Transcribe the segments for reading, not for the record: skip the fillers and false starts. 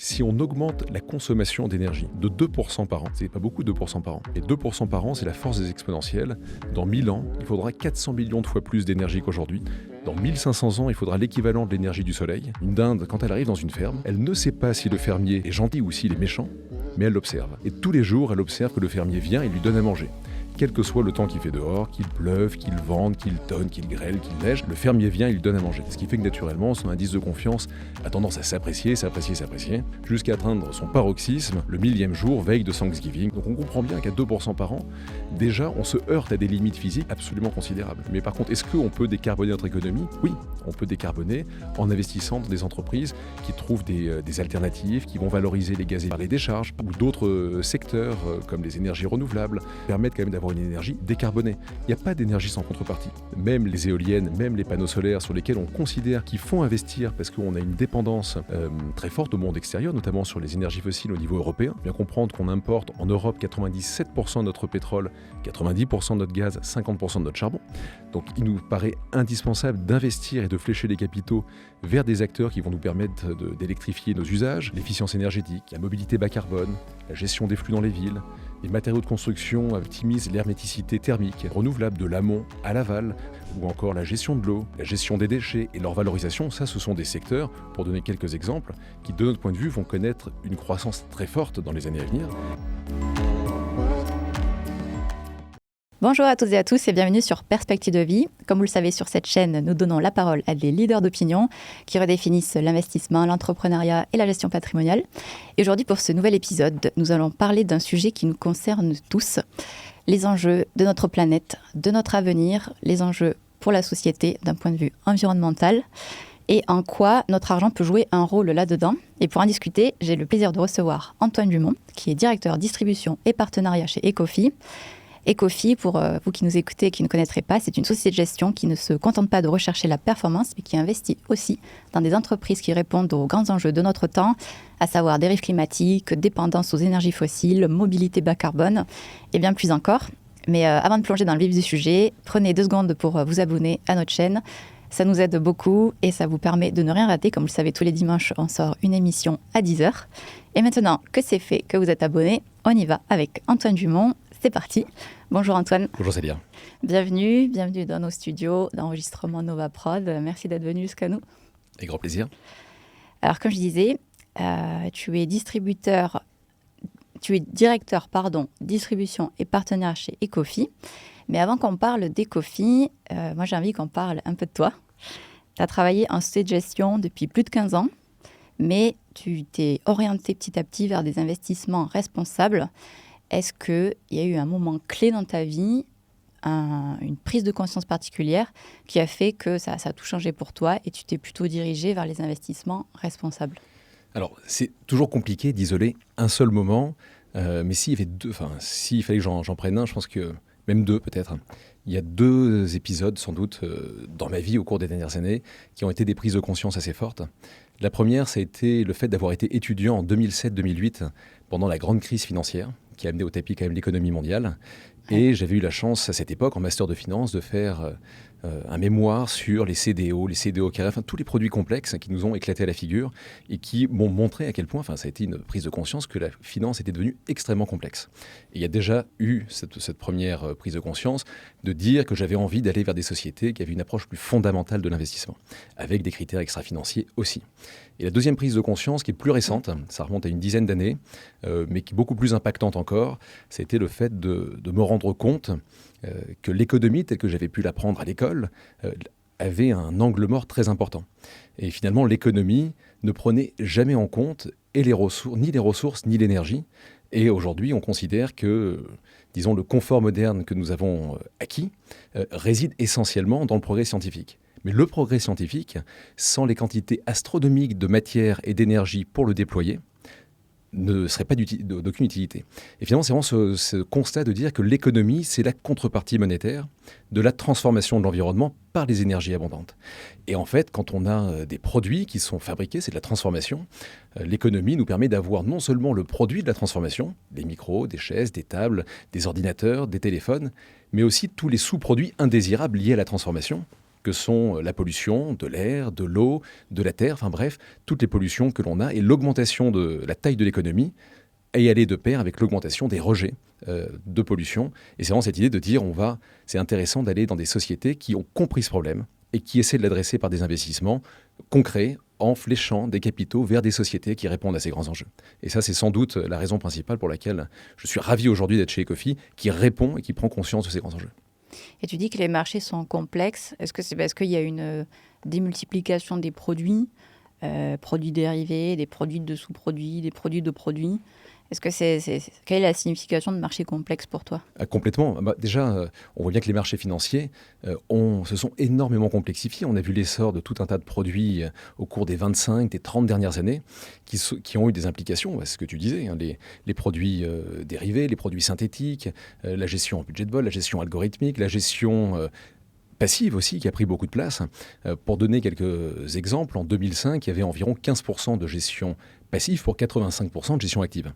Si on augmente la consommation d'énergie de 2% par an, c'est pas beaucoup 2% par an, et 2% par an c'est la force des exponentielles, dans 1000 ans, il faudra 400 millions de fois plus d'énergie qu'aujourd'hui. Dans 1500 ans, il faudra l'équivalent de l'énergie du soleil. Une dinde, quand elle arrive dans une ferme, elle ne sait pas si le fermier est gentil ou s'il est méchant, mais elle l'observe. Et tous les jours, elle observe que le fermier vient et lui donne à manger. Quel que soit le temps qu'il fait dehors, qu'il pleuve, qu'il vente, qu'il tonne, qu'il grêle, qu'il neige, le fermier vient et lui donne à manger. Ce qui fait que naturellement, son indice de confiance a tendance à s'apprécier, jusqu'à atteindre son paroxysme le 1000e jour, veille de Thanksgiving. Donc on comprend bien qu'à 2% par an, déjà on se heurte à des limites physiques absolument considérables. Mais par contre, est-ce qu'on peut décarboner notre économie ? Oui, on peut décarboner en investissant dans des entreprises qui trouvent des alternatives, qui vont valoriser les gaz par les décharges, ou d'autres secteurs comme les énergies renouvelables, permettent quand même d'avoir une énergie décarbonée. Il n'y a pas d'énergie sans contrepartie. Même les éoliennes, même les panneaux solaires sur lesquels on considère qu'il faut investir parce qu'on a une dépendance très forte au monde extérieur, notamment sur les énergies fossiles au niveau européen. Bien comprendre qu'on importe en Europe 97% de notre pétrole, 90% de notre gaz, 50% de notre charbon. Donc il nous paraît indispensable d'investir et de flécher les capitaux vers des acteurs qui vont nous permettre d'électrifier nos usages, l'efficience énergétique, la mobilité bas carbone, la gestion des flux dans les villes. Les matériaux de construction optimisent l'herméticité thermique, renouvelable de l'amont à l'aval, ou encore la gestion de l'eau, la gestion des déchets et leur valorisation. Ça, ce sont des secteurs, pour donner quelques exemples, qui, de notre point de vue, vont connaître une croissance très forte dans les années à venir. Bonjour à toutes et à tous et bienvenue sur Perspective de vie. Comme vous le savez, sur cette chaîne, nous donnons la parole à des leaders d'opinion qui redéfinissent l'investissement, l'entrepreneuriat et la gestion patrimoniale. Et aujourd'hui, pour ce nouvel épisode, nous allons parler d'un sujet qui nous concerne tous, les enjeux de notre planète, de notre avenir, les enjeux pour la société d'un point de vue environnemental et en quoi notre argent peut jouer un rôle là-dedans. Et pour en discuter, j'ai le plaisir de recevoir Antoine Dumont, qui est directeur distribution et partenariat chez Ecofi. Ecofi, pour vous qui nous écoutez et qui ne connaîtraient pas, c'est une société de gestion qui ne se contente pas de rechercher la performance, mais qui investit aussi dans des entreprises qui répondent aux grands enjeux de notre temps, à savoir dérives climatiques, dépendance aux énergies fossiles, mobilité bas carbone et bien plus encore. Mais avant de plonger dans le vif du sujet, prenez 2 secondes pour vous abonner à notre chaîne. Ça nous aide beaucoup et ça vous permet de ne rien rater. Comme vous le savez, tous les dimanches, on sort une émission à 10h. Et maintenant que c'est fait, que vous êtes abonnés, on y va avec Antoine Dumont. C'est parti. Bonjour Antoine. Bonjour Célia. Bienvenue dans nos studios d'enregistrement Nova Prod. Merci d'être venu jusqu'à nous. Avec grand plaisir. Alors comme je disais, tu es directeur distribution et partenaire chez Ecofi. Mais avant qu'on parle d'Ecofi, moi j'ai envie qu'on parle un peu de toi. Tu as travaillé en société de gestion depuis plus de 15 ans, mais tu t'es orienté petit à petit vers des investissements responsables. Est-ce qu'il y a eu un moment clé dans ta vie, une prise de conscience particulière qui a fait que ça a tout changé pour toi et tu t'es plutôt dirigé vers les investissements responsables ? Alors, c'est toujours compliqué d'isoler un seul moment, mais s'il fallait que j'en prenne un, je pense que même 2 peut-être. Il y a 2 épisodes sans doute dans ma vie au cours des dernières années qui ont été des prises de conscience assez fortes. La première, ça a été le fait d'avoir été étudiant en 2007-2008 pendant la grande crise financière qui a amené au tapis quand même l'économie mondiale. Et j'avais eu la chance à cette époque, en master de finance, de faire un mémoire sur les CDO, les CDO carrés, enfin tous les produits complexes qui nous ont éclaté à la figure et qui m'ont montré à quel point, ça a été une prise de conscience que la finance était devenue extrêmement complexe. Et il y a déjà eu cette première prise de conscience de dire que j'avais envie d'aller vers des sociétés qui avaient une approche plus fondamentale de l'investissement, avec des critères extra-financiers aussi. Et la deuxième prise de conscience, qui est plus récente, ça remonte à une dizaine d'années, mais qui est beaucoup plus impactante encore, c'était le fait de me rendre compte que l'économie, telle que j'avais pu l'apprendre à l'école, avait un angle mort très important. Et finalement, l'économie ne prenait jamais en compte ni les ressources, ni l'énergie. Et aujourd'hui, on considère que, disons, le confort moderne que nous avons acquis réside essentiellement dans le progrès scientifique. Mais le progrès scientifique, sans les quantités astronomiques de matière et d'énergie pour le déployer, ne serait pas d'aucune utilité. Et finalement, c'est vraiment ce constat de dire que l'économie, c'est la contrepartie monétaire de la transformation de l'environnement par les énergies abondantes. Et en fait, quand on a des produits qui sont fabriqués, c'est de la transformation. L'économie nous permet d'avoir non seulement le produit de la transformation, des micros, des chaises, des tables, des ordinateurs, des téléphones, mais aussi tous les sous-produits indésirables liés à la transformation, que sont la pollution de l'air, de l'eau, de la terre, enfin bref, toutes les pollutions que l'on a, et l'augmentation de la taille de l'économie est allée de pair avec l'augmentation des rejets de pollution. Et c'est vraiment cette idée de dire, c'est intéressant d'aller dans des sociétés qui ont compris ce problème et qui essaient de l'adresser par des investissements concrets, en fléchant des capitaux vers des sociétés qui répondent à ces grands enjeux. Et ça, c'est sans doute la raison principale pour laquelle je suis ravi aujourd'hui d'être chez Ecofi, qui répond et qui prend conscience de ces grands enjeux. Et tu dis que les marchés sont complexes. Est-ce que c'est parce qu'il y a une démultiplication des produits, produits dérivés, des produits de sous-produits, des produits de produits? Est-ce que quelle est la signification de marché complexe pour toi? Complètement. Déjà, on voit bien que les marchés financiers se sont énormément complexifiés. On a vu l'essor de tout un tas de produits au cours des 25, des 30 dernières années qui ont eu des implications, c'est ce que tu disais, hein, les produits dérivés, les produits synthétiques, la gestion en budget de vol, la gestion algorithmique, la gestion passive aussi, qui a pris beaucoup de place. Pour donner quelques exemples, en 2005, il y avait environ 15% de gestion passive pour 85% de gestion active.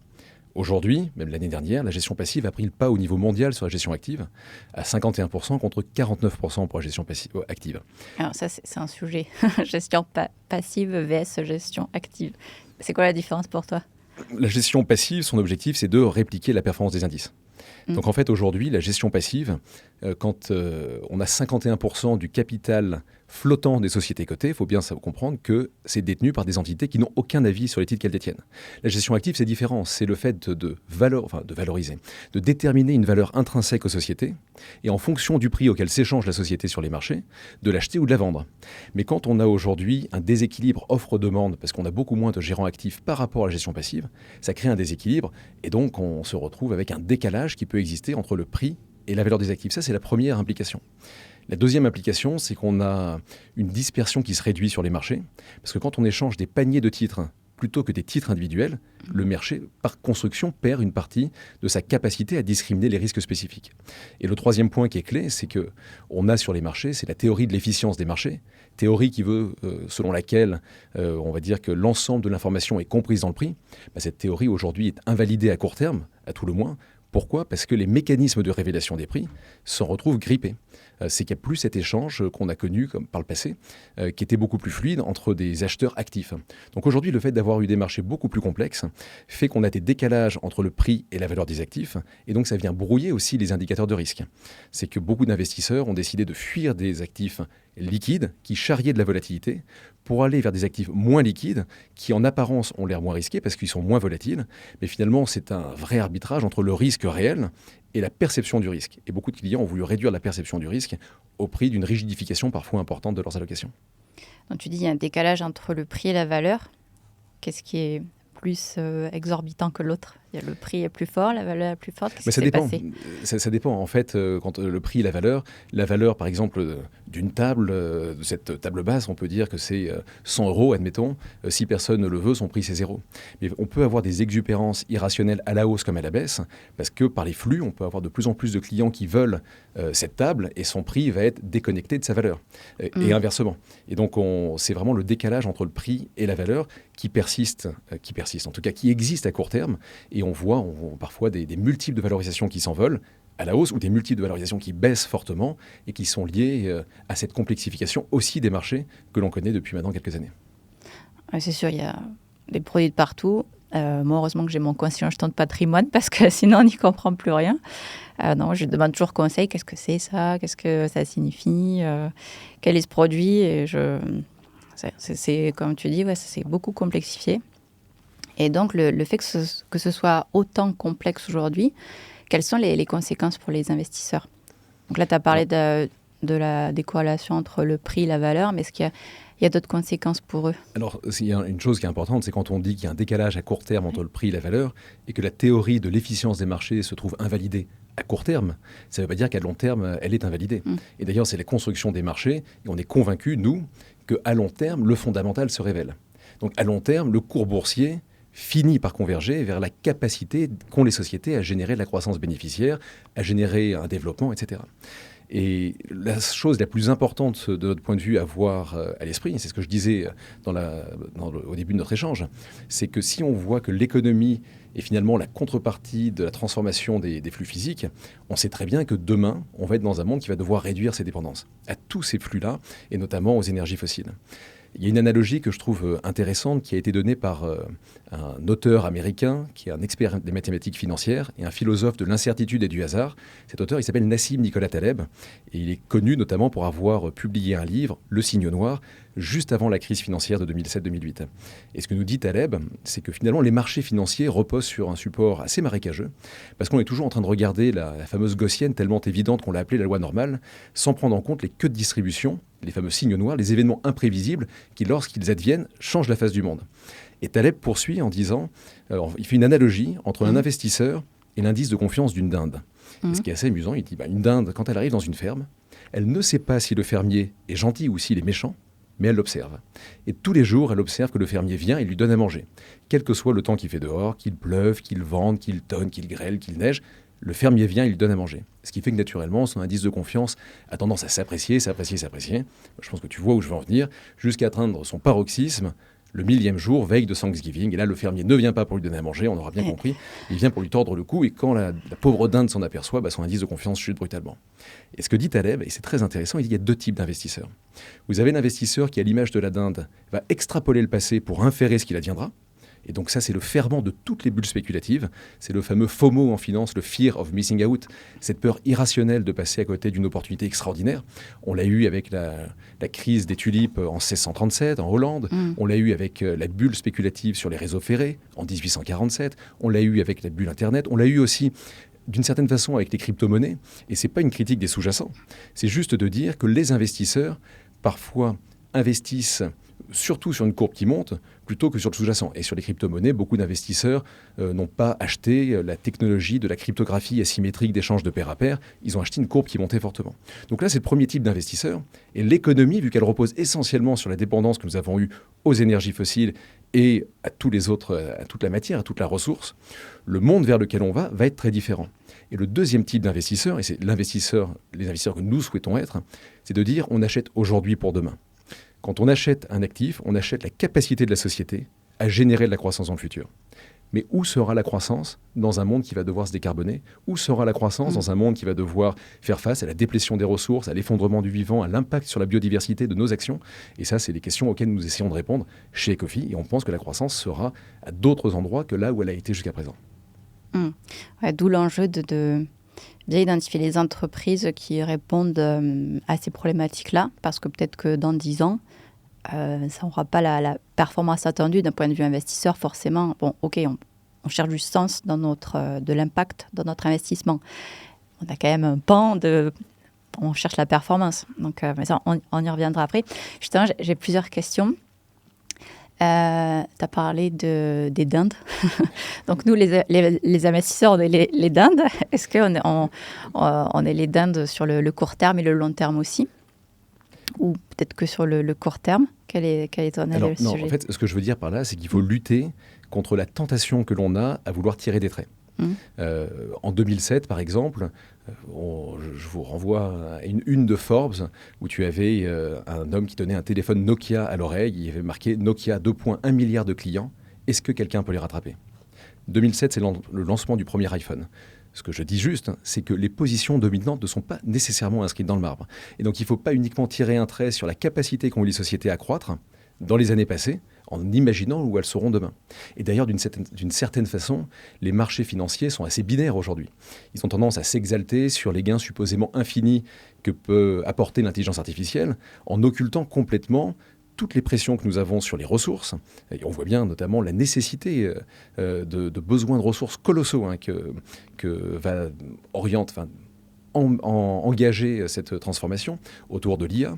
Aujourd'hui, même l'année dernière, la gestion passive a pris le pas au niveau mondial sur la gestion active, à 51% contre 49% pour la gestion active. Alors ça, c'est un sujet. Gestion passive vs gestion active. C'est quoi la différence pour toi? La gestion passive, son objectif, c'est de répliquer la performance des indices. Donc en fait, aujourd'hui, la gestion passive, quand on a 51% du capital flottant des sociétés cotées, il faut bien comprendre que c'est détenu par des entités qui n'ont aucun avis sur les titres qu'elles détiennent. La gestion active, c'est différent. C'est le fait de valoriser, de déterminer une valeur intrinsèque aux sociétés et en fonction du prix auquel s'échange la société sur les marchés, de l'acheter ou de la vendre. Mais quand on a aujourd'hui un déséquilibre offre-demande, parce qu'on a beaucoup moins de gérants actifs par rapport à la gestion passive, ça crée un déséquilibre et donc on se retrouve avec un décalage qui peut exister entre le prix et la valeur des actifs. Ça, c'est la première implication. La deuxième implication, c'est qu'on a une dispersion qui se réduit sur les marchés, parce que quand on échange des paniers de titres plutôt que des titres individuels, le marché, par construction, perd une partie de sa capacité à discriminer les risques spécifiques. Et le troisième point qui est clé, c'est qu'on a sur les marchés, c'est la théorie de l'efficience des marchés, théorie qui veut, selon laquelle on va dire que l'ensemble de l'information est comprise dans le prix. Cette théorie aujourd'hui est invalidée à court terme, à tout le moins. Pourquoi ? Parce que les mécanismes de révélation des prix s'en retrouvent grippés. C'est qu'il n'y a plus cet échange qu'on a connu comme par le passé, qui était beaucoup plus fluide entre des acheteurs actifs. Donc aujourd'hui, le fait d'avoir eu des marchés beaucoup plus complexes fait qu'on a des décalages entre le prix et la valeur des actifs, et donc ça vient brouiller aussi les indicateurs de risque. C'est que beaucoup d'investisseurs ont décidé de fuir des actifs liquides qui charriaient de la volatilité pour aller vers des actifs moins liquides qui en apparence ont l'air moins risqués parce qu'ils sont moins volatiles, mais finalement c'est un vrai arbitrage entre le risque réel et la perception du risque. Et beaucoup de clients ont voulu réduire la perception du risque au prix d'une rigidification parfois importante de leurs allocations. Donc tu dis qu'il y a un décalage entre le prix et la valeur. Qu'est-ce qui est plus exorbitant que l'autre? Le prix est plus fort, la valeur est plus forte. Qu'est-ce qui s'est passé? Ça dépend. En fait, quand le prix et la valeur par exemple d'une table, de cette table basse, on peut dire que c'est 100 €, admettons. Si personne ne le veut, son prix c'est 0. Mais on peut avoir des exubérances irrationnelles à la hausse comme à la baisse, parce que par les flux, on peut avoir de plus en plus de clients qui veulent cette table et son prix va être déconnecté de sa valeur. Et inversement. Et donc c'est vraiment le décalage entre le prix et la valeur qui persiste, en tout cas qui existe à court terme. Et on voit parfois des multiples de valorisation qui s'envolent à la hausse ou des multiples de valorisation qui baissent fortement et qui sont liés à cette complexification aussi des marchés que l'on connaît depuis maintenant quelques années. C'est sûr, il y a des produits de partout. Moi, heureusement que j'ai mon conseiller en gestion de patrimoine parce que sinon, on n'y comprend plus rien. Non, je demande toujours conseil. Qu'est-ce que c'est ça? Qu'est-ce que ça signifie? Quel est ce produit? Et c'est comme tu dis, c'est beaucoup complexifié. Et donc, le fait que ce soit autant complexe aujourd'hui, quelles sont les conséquences pour les investisseurs? Donc là, tu as parlé de la décorrélation entre le prix et la valeur, mais est-ce qu'il y a d'autres conséquences pour eux? Alors, il y a une chose qui est importante, c'est quand on dit qu'il y a un décalage à court terme entre le prix et la valeur, et que la théorie de l'efficience des marchés se trouve invalidée à court terme, ça ne veut pas dire qu'à long terme, elle est invalidée. Et d'ailleurs, c'est la construction des marchés, et on est convaincus, nous, qu'à long terme, le fondamental se révèle. Donc à long terme, le cours boursier finit par converger vers la capacité qu'ont les sociétés à générer de la croissance bénéficiaire, à générer un développement, etc. Et la chose la plus importante de notre point de vue à avoir à l'esprit, c'est ce que je disais au début de notre échange, c'est que si on voit que l'économie est finalement la contrepartie de la transformation des flux physiques, on sait très bien que demain, on va être dans un monde qui va devoir réduire ses dépendances à tous ces flux-là, et notamment aux énergies fossiles. Il y a une analogie que je trouve intéressante qui a été donnée par un auteur américain qui est un expert des mathématiques financières et un philosophe de l'incertitude et du hasard. Cet auteur, il s'appelle Nassim Nicolas Taleb et il est connu notamment pour avoir publié un livre, Le Signe Noir, juste avant la crise financière de 2007-2008. Et ce que nous dit Taleb, c'est que finalement les marchés financiers reposent sur un support assez marécageux parce qu'on est toujours en train de regarder la fameuse gaussienne tellement évidente qu'on l'a appelée la loi normale, sans prendre en compte les queues de distribution, les fameux signes noirs, les événements imprévisibles qui, lorsqu'ils adviennent, changent la face du monde. Et Taleb poursuit en disant, il fait une analogie entre un investisseur et l'indice de confiance d'une dinde. Et ce qui est assez amusant, il dit, une dinde, quand elle arrive dans une ferme, elle ne sait pas si le fermier est gentil ou s'il est méchant, mais elle l'observe. Et tous les jours, elle observe que le fermier vient et lui donne à manger. Quel que soit le temps qu'il fait dehors, qu'il pleuve, qu'il vente, qu'il tonne, qu'il grêle, qu'il neige, le fermier vient et il lui donne à manger. Ce qui fait que naturellement, son indice de confiance a tendance à s'apprécier. Je pense que tu vois où je veux en venir, jusqu'à atteindre son paroxysme le 1000e jour, veille de Thanksgiving. Et là, le fermier ne vient pas pour lui donner à manger, on aura bien compris. Il vient pour lui tordre le cou. Et quand la pauvre dinde s'en aperçoit, son indice de confiance chute brutalement. Et ce que dit Taleb, et c'est très intéressant, il dit qu'il y a deux types d'investisseurs. Vous avez l'investisseur qui, à l'image de la dinde, va extrapoler le passé pour inférer ce qu'il adviendra. Et donc ça, c'est le ferment de toutes les bulles spéculatives. C'est le fameux FOMO en finance, le fear of missing out, cette peur irrationnelle de passer à côté d'une opportunité extraordinaire. On l'a eu avec la crise des tulipes en 1637, en Hollande. On l'a eu avec la bulle spéculative sur les réseaux ferrés en 1847. On l'a eu avec la bulle Internet. On l'a eu aussi d'une certaine façon avec les crypto-monnaies. Et ce n'est pas une critique des sous-jacents. C'est juste de dire que les investisseurs, parfois, investissent surtout sur une courbe qui monte, plutôt que sur le sous-jacent. Et sur les crypto-monnaies, beaucoup d'investisseurs n'ont pas acheté la technologie de la cryptographie asymétrique d'échange de pair à pair, ils ont acheté une courbe qui montait fortement. Donc là, c'est le premier type d'investisseur. Et l'économie, vu qu'elle repose essentiellement sur la dépendance que nous avons eue aux énergies fossiles et à tous les autres, à toute la matière, à toute la ressource, le monde vers lequel on va être très différent. Et le deuxième type d'investisseur, et c'est les investisseurs que nous souhaitons être, c'est de dire on achète aujourd'hui pour demain. Quand on achète un actif, on achète la capacité de la société à générer de la croissance dans le futur. Mais où sera la croissance dans un monde qui va devoir se décarboner? Où sera la croissance dans un monde qui va devoir faire face à la déplétion des ressources, à l'effondrement du vivant, à l'impact sur la biodiversité de nos actions? Et ça, c'est les questions auxquelles nous essayons de répondre chez Ecofi. Et on pense que la croissance sera à d'autres endroits que là où elle a été jusqu'à présent. Ouais, d'où l'enjeu de bien identifier les entreprises qui répondent à ces problématiques-là, parce que peut-être que dans 10 ans, ça n'aura pas la performance attendue d'un point de vue investisseur, forcément. Bon, ok, on cherche du sens de l'impact dans notre investissement. On a quand même un pan on cherche la performance. Donc, mais ça, on y reviendra après. Justement, j'ai plusieurs questions. Tu as parlé des dindes. Donc nous, les investisseurs, on est les dindes. Est-ce qu'on est les dindes sur le court terme et le long terme aussi? Ou peut-être que sur le court terme? Quel est ton avis sur le sujet? En fait, ce que je veux dire par là, c'est qu'il faut lutter contre la tentation que l'on a à vouloir tirer des traits. En 2007, par exemple, je vous renvoie à une de Forbes où tu avais un homme qui tenait un téléphone Nokia à l'oreille. Il y avait marqué Nokia 2,1 milliards de clients. Est-ce que quelqu'un peut les rattraper? 2007, c'est le lancement du premier iPhone. Ce que je dis juste, c'est que les positions dominantes ne sont pas nécessairement inscrites dans le marbre. Et donc, il ne faut pas uniquement tirer un trait sur la capacité qu'ont eu les sociétés à croître dans les années passées, en imaginant où elles seront demain. Et d'ailleurs, d'une certaine façon, les marchés financiers sont assez binaires aujourd'hui. Ils ont tendance à s'exalter sur les gains supposément infinis que peut apporter l'intelligence artificielle, en occultant complètement toutes les pressions que nous avons sur les ressources. Et on voit bien notamment la nécessité de besoins de ressources colossaux que va engager cette transformation autour de l'IA.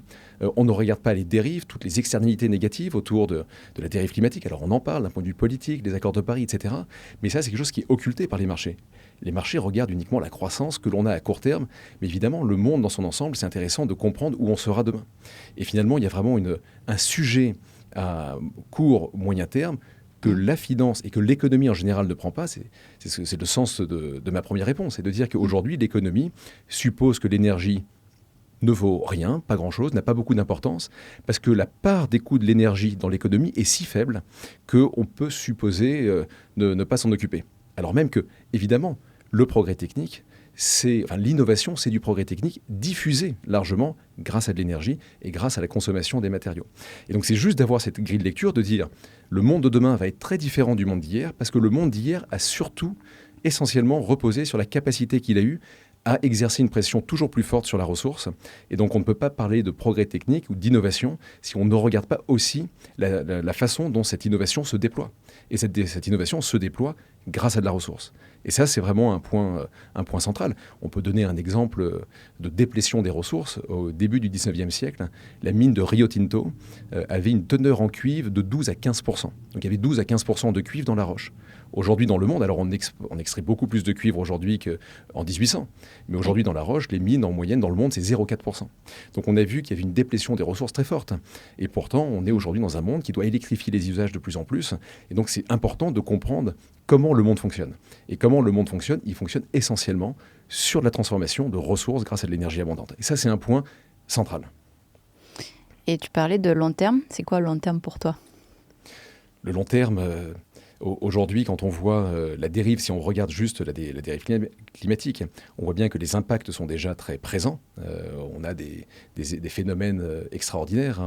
On ne regarde pas les dérives, toutes les externalités négatives autour de la dérive climatique. Alors on en parle d'un point de vue politique, les accords de Paris, etc. Mais ça, c'est quelque chose qui est occulté par les marchés. Les marchés regardent uniquement la croissance que l'on a à court terme. Mais évidemment, le monde dans son ensemble, c'est intéressant de comprendre où on sera demain. Et finalement, il y a vraiment un sujet à court, moyen terme que la finance et que l'économie en général ne prend pas, c'est le sens de ma première réponse, c'est de dire qu'aujourd'hui, l'économie suppose que l'énergie ne vaut rien, pas grand-chose, n'a pas beaucoup d'importance, parce que la part des coûts de l'énergie dans l'économie est si faible qu'on peut supposer ne pas s'en occuper. Alors même que, évidemment, le progrès technique, l'innovation, c'est du progrès technique diffusé largement grâce à de l'énergie et grâce à la consommation des matériaux. Et donc c'est juste d'avoir cette grille de lecture, de dire le monde de demain va être très différent du monde d'hier, parce que le monde d'hier a surtout essentiellement reposé sur la capacité qu'il a eue à exercer une pression toujours plus forte sur la ressource. Et donc on ne peut pas parler de progrès technique ou d'innovation si on ne regarde pas aussi la façon dont cette innovation se déploie. Et cette innovation se déploie grâce à de la ressource. Et ça, c'est vraiment un point central. On peut donner un exemple de déplétion des ressources. Au début du 19e siècle, la mine de Rio Tinto avait une teneur en cuivre de 12 à 15%. Donc il y avait 12 à 15% de cuivre dans la roche. Aujourd'hui, dans le monde, alors on extrait beaucoup plus de cuivre aujourd'hui qu'en 1800. Mais aujourd'hui, dans la roche, les mines, en moyenne, dans le monde, c'est 0,4%. Donc on a vu qu'il y avait une déplétion des ressources très forte. Et pourtant, on est aujourd'hui dans un monde qui doit électrifier les usages de plus en plus. Et donc c'est important de comprendre comment le monde fonctionne. Et comment le monde fonctionne, il fonctionne essentiellement sur la transformation de ressources grâce à de l'énergie abondante. Et ça, c'est un point central. Et tu parlais de long terme. C'est quoi le long terme pour toi ? Le long terme... Aujourd'hui, quand on voit la dérive, si on regarde juste la dérive climatique, on voit bien que les impacts sont déjà très présents. On a des phénomènes extraordinaires.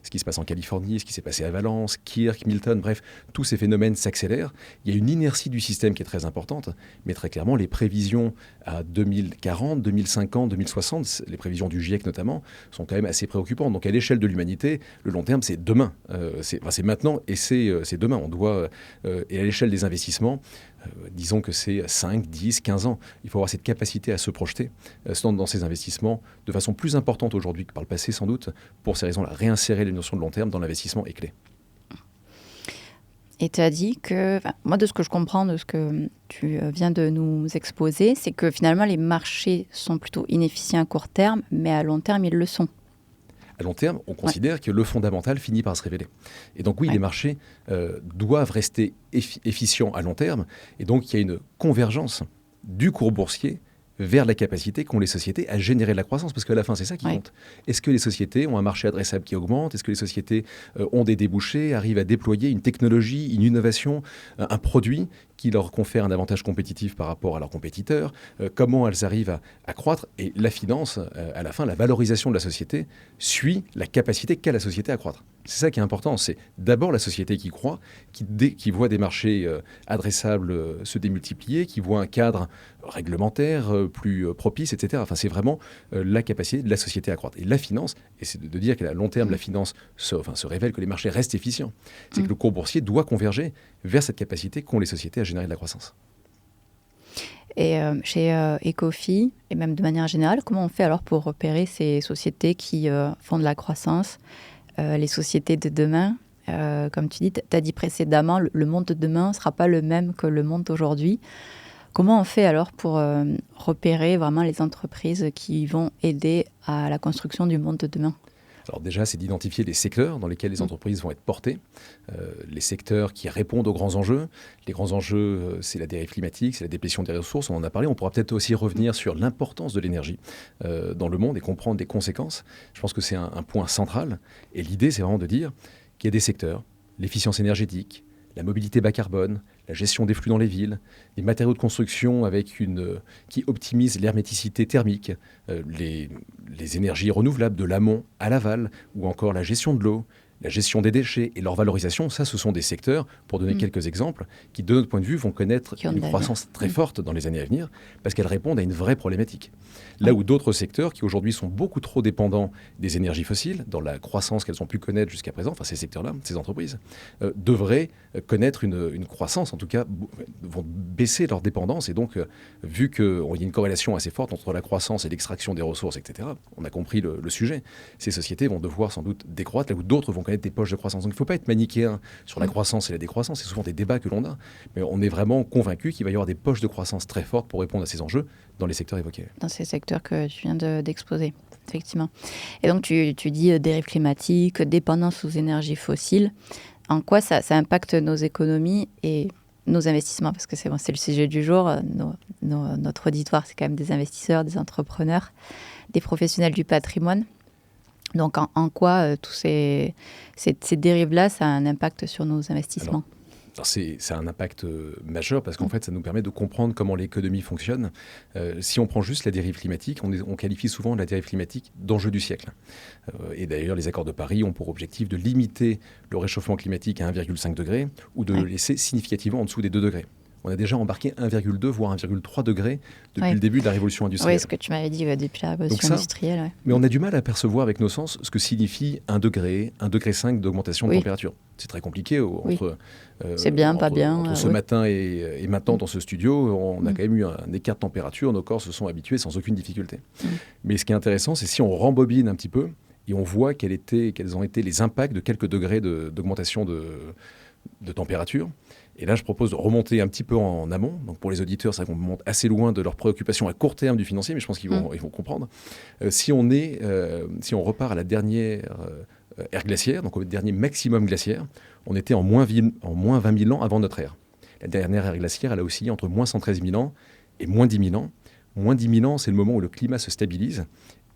Ce qui se passe en Californie, ce qui s'est passé à Valence, Kirk, Milton, bref, tous ces phénomènes s'accélèrent. Il y a une inertie du système qui est très importante, mais très clairement, les prévisions à 2040, 2050, 2060, les prévisions du GIEC notamment, sont quand même assez préoccupantes. Donc à l'échelle de l'humanité, le long terme, c'est demain. C'est maintenant et c'est demain. On doit... et à l'échelle des investissements, disons que c'est 5, 10, 15 ans. Il faut avoir cette capacité à se projeter dans ces investissements de façon plus importante aujourd'hui que par le passé sans doute. Pour ces raisons-là, réinsérer les notions de long terme dans l'investissement est clé. Et tu as dit que, moi de ce que je comprends, de ce que tu viens de nous exposer, c'est que finalement les marchés sont plutôt inefficients à court terme, mais à long terme ils le sont. À long terme, on considère que le fondamental finit par se révéler. Et donc oui, les marchés doivent rester efficients à long terme. Et donc il y a une convergence du cours boursier vers la capacité qu'ont les sociétés à générer de la croissance. Parce qu'à la fin, c'est ça qui compte. Est-ce que les sociétés ont un marché adressable qui augmente ? Est-ce que les sociétés ont des débouchés, arrivent à déployer une technologie, une innovation, un produit qui leur confère un avantage compétitif par rapport à leurs compétiteurs, comment elles arrivent à croître. Et la finance, à la fin, la valorisation de la société suit la capacité qu'a la société à croître. C'est ça qui est important, c'est d'abord la société qui croît, qui voit des marchés adressables se démultiplier, qui voit un cadre réglementaire plus propice, etc. Enfin, c'est vraiment la capacité de la société à croître. Et la finance, et c'est de dire qu'à long terme, la finance se révèle que les marchés restent efficients. C'est que le cours boursier doit converger vers cette capacité qu'ont les sociétés à générer de la croissance. Et chez Ecofi, et même de manière générale, comment on fait alors pour repérer ces sociétés qui font de la croissance, les sociétés de demain? Comme tu dis, tu as dit précédemment, le monde de demain ne sera pas le même que le monde d'aujourd'hui. Comment on fait alors pour repérer vraiment les entreprises qui vont aider à la construction du monde de demain? Alors déjà, c'est d'identifier les secteurs dans lesquels les entreprises vont être portées, les secteurs qui répondent aux grands enjeux. Les grands enjeux, c'est la dérive climatique, c'est la déplétion des ressources, on en a parlé. On pourra peut-être aussi revenir sur l'importance de l'énergie dans le monde et comprendre les conséquences. Je pense que c'est un point central. Et l'idée, c'est vraiment de dire qu'il y a des secteurs, l'efficience énergétique, la mobilité bas carbone, la gestion des flux dans les villes, les matériaux de construction qui optimisent l'herméticité thermique, les énergies renouvelables de l'amont à l'aval, ou encore la gestion de l'eau, la gestion des déchets et leur valorisation. Ça, ce sont des secteurs, pour donner quelques exemples, qui, de notre point de vue, vont connaître une croissance très forte dans les années à venir, parce qu'elles répondent à une vraie problématique. Là où d'autres secteurs, qui aujourd'hui sont beaucoup trop dépendants des énergies fossiles, dans la croissance qu'elles ont pu connaître jusqu'à présent, enfin ces secteurs-là, ces entreprises, devraient connaître une croissance, en tout cas, vont baisser leur dépendance. Et donc, vu qu'il y a une corrélation assez forte entre la croissance et l'extraction des ressources, etc., on a compris le sujet. Ces sociétés vont devoir sans doute décroître, là où d'autres vont connaître des poches de croissance. Donc il ne faut pas être manichéen sur la croissance et la décroissance. C'est souvent des débats que l'on a. Mais on est vraiment convaincu qu'il va y avoir des poches de croissance très fortes pour répondre à ces enjeux dans les secteurs évoqués. Dans ces secteurs que tu viens d'exposer, effectivement. Et donc tu dis dérive climatique, dépendance aux énergies fossiles. En quoi ça impacte nos économies et nos investissements? Parce que c'est le sujet du jour. Notre auditoire, c'est quand même des investisseurs, des entrepreneurs. des professionnels du patrimoine. Donc, en quoi tous ces dérives-là, ça a un impact sur nos investissements? Alors c'est un impact majeur parce qu'en fait, ça nous permet de comprendre comment l'économie fonctionne. Si on prend juste la dérive climatique, on qualifie souvent la dérive climatique d'enjeu du siècle. Et d'ailleurs, les accords de Paris ont pour objectif de limiter le réchauffement climatique à 1,5 degré ou de le laisser significativement en dessous des 2 degrés. On a déjà embarqué 1,2 voire 1,3 degrés depuis le début de la révolution industrielle. Oui, ce que tu m'avais dit depuis la révolution industrielle. Ouais. Mais on a du mal à percevoir avec nos sens ce que signifie 1 degré, 1,5 degré d'augmentation de température. C'est très compliqué c'est bien, pas bien. Entre ce matin et maintenant dans ce studio, on a quand même eu un écart de température. Nos corps se sont habitués sans aucune difficulté. Mais ce qui est intéressant, c'est si on rembobine un petit peu et on voit quels ont été les impacts de quelques degrés d'augmentation de température. Et là, je propose de remonter un petit peu en amont. Donc pour les auditeurs, c'est qu'on monte assez loin de leurs préoccupations à court terme du financier, mais je pense qu'ils vont comprendre. Si on repart à la dernière ère glaciaire, donc au dernier maximum glaciaire, on était en moins 20 000 ans avant notre ère. La dernière ère glaciaire, elle a oscillé entre moins 113 000 ans et moins 10 000 ans. Moins 10 000 ans, c'est le moment où le climat se stabilise.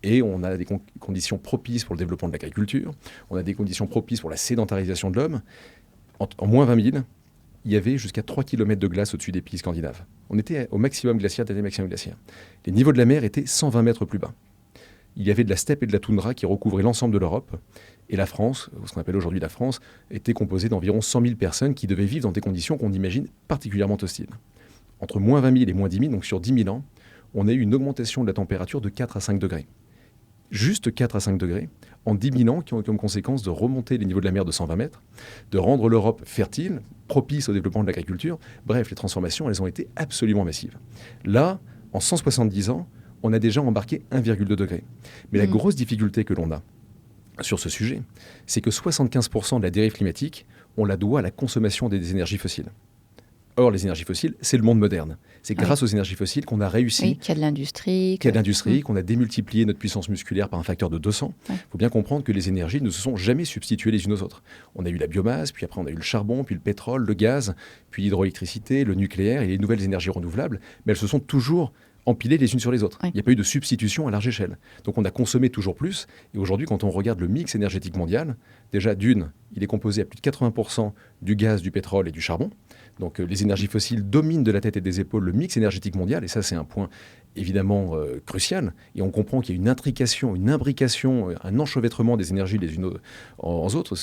Et on a des conditions propices pour le développement de l'agriculture. On a des conditions propices pour la sédentarisation de l'homme. En moins 20 000, il y avait jusqu'à 3 km de glace au-dessus des pays scandinaves. On était au maximum glaciaire, dernier maximum glaciaire. Les niveaux de la mer étaient 120 mètres plus bas. Il y avait de la steppe et de la toundra qui recouvraient l'ensemble de l'Europe. Et la France, ce qu'on appelle aujourd'hui la France, était composée d'environ 100 000 personnes qui devaient vivre dans des conditions qu'on imagine particulièrement hostiles. Entre moins 20 000 et moins 10 000, donc sur 10 000 ans, on a eu une augmentation de la température de 4 à 5 degrés. Juste 4 à 5 degrés, en 10 000 ans, qui ont eu comme conséquence de remonter les niveaux de la mer de 120 mètres, de rendre l'Europe fertile, propice au développement de l'agriculture. Bref, les transformations, elles ont été absolument massives. Là, en 170 ans, on a déjà embarqué 1,2 degré. Mais la grosse difficulté que l'on a sur ce sujet, c'est que 75% de la dérive climatique, on la doit à la consommation des énergies fossiles. Or, les énergies fossiles, c'est le monde moderne. C'est grâce aux énergies fossiles qu'on a réussi... qu'il y a de l'industrie. Qu'on a démultiplié notre puissance musculaire par un facteur de 200. Il faut bien comprendre que les énergies ne se sont jamais substituées les unes aux autres. On a eu la biomasse, puis après on a eu le charbon, puis le pétrole, le gaz, puis l'hydroélectricité, le nucléaire et les nouvelles énergies renouvelables. Mais elles se sont toujours empilées les unes sur les autres. Il n'y a pas eu de substitution à large échelle. Donc on a consommé toujours plus. Et aujourd'hui, quand on regarde le mix énergétique mondial, déjà il est composé à plus de 80% du gaz, du pétrole et du charbon. Donc les énergies fossiles dominent de la tête et des épaules le mix énergétique mondial, et ça c'est un point évidemment crucial. Et on comprend qu'il y a une intrication, une imbrication, un enchevêtrement des énergies les unes en autres.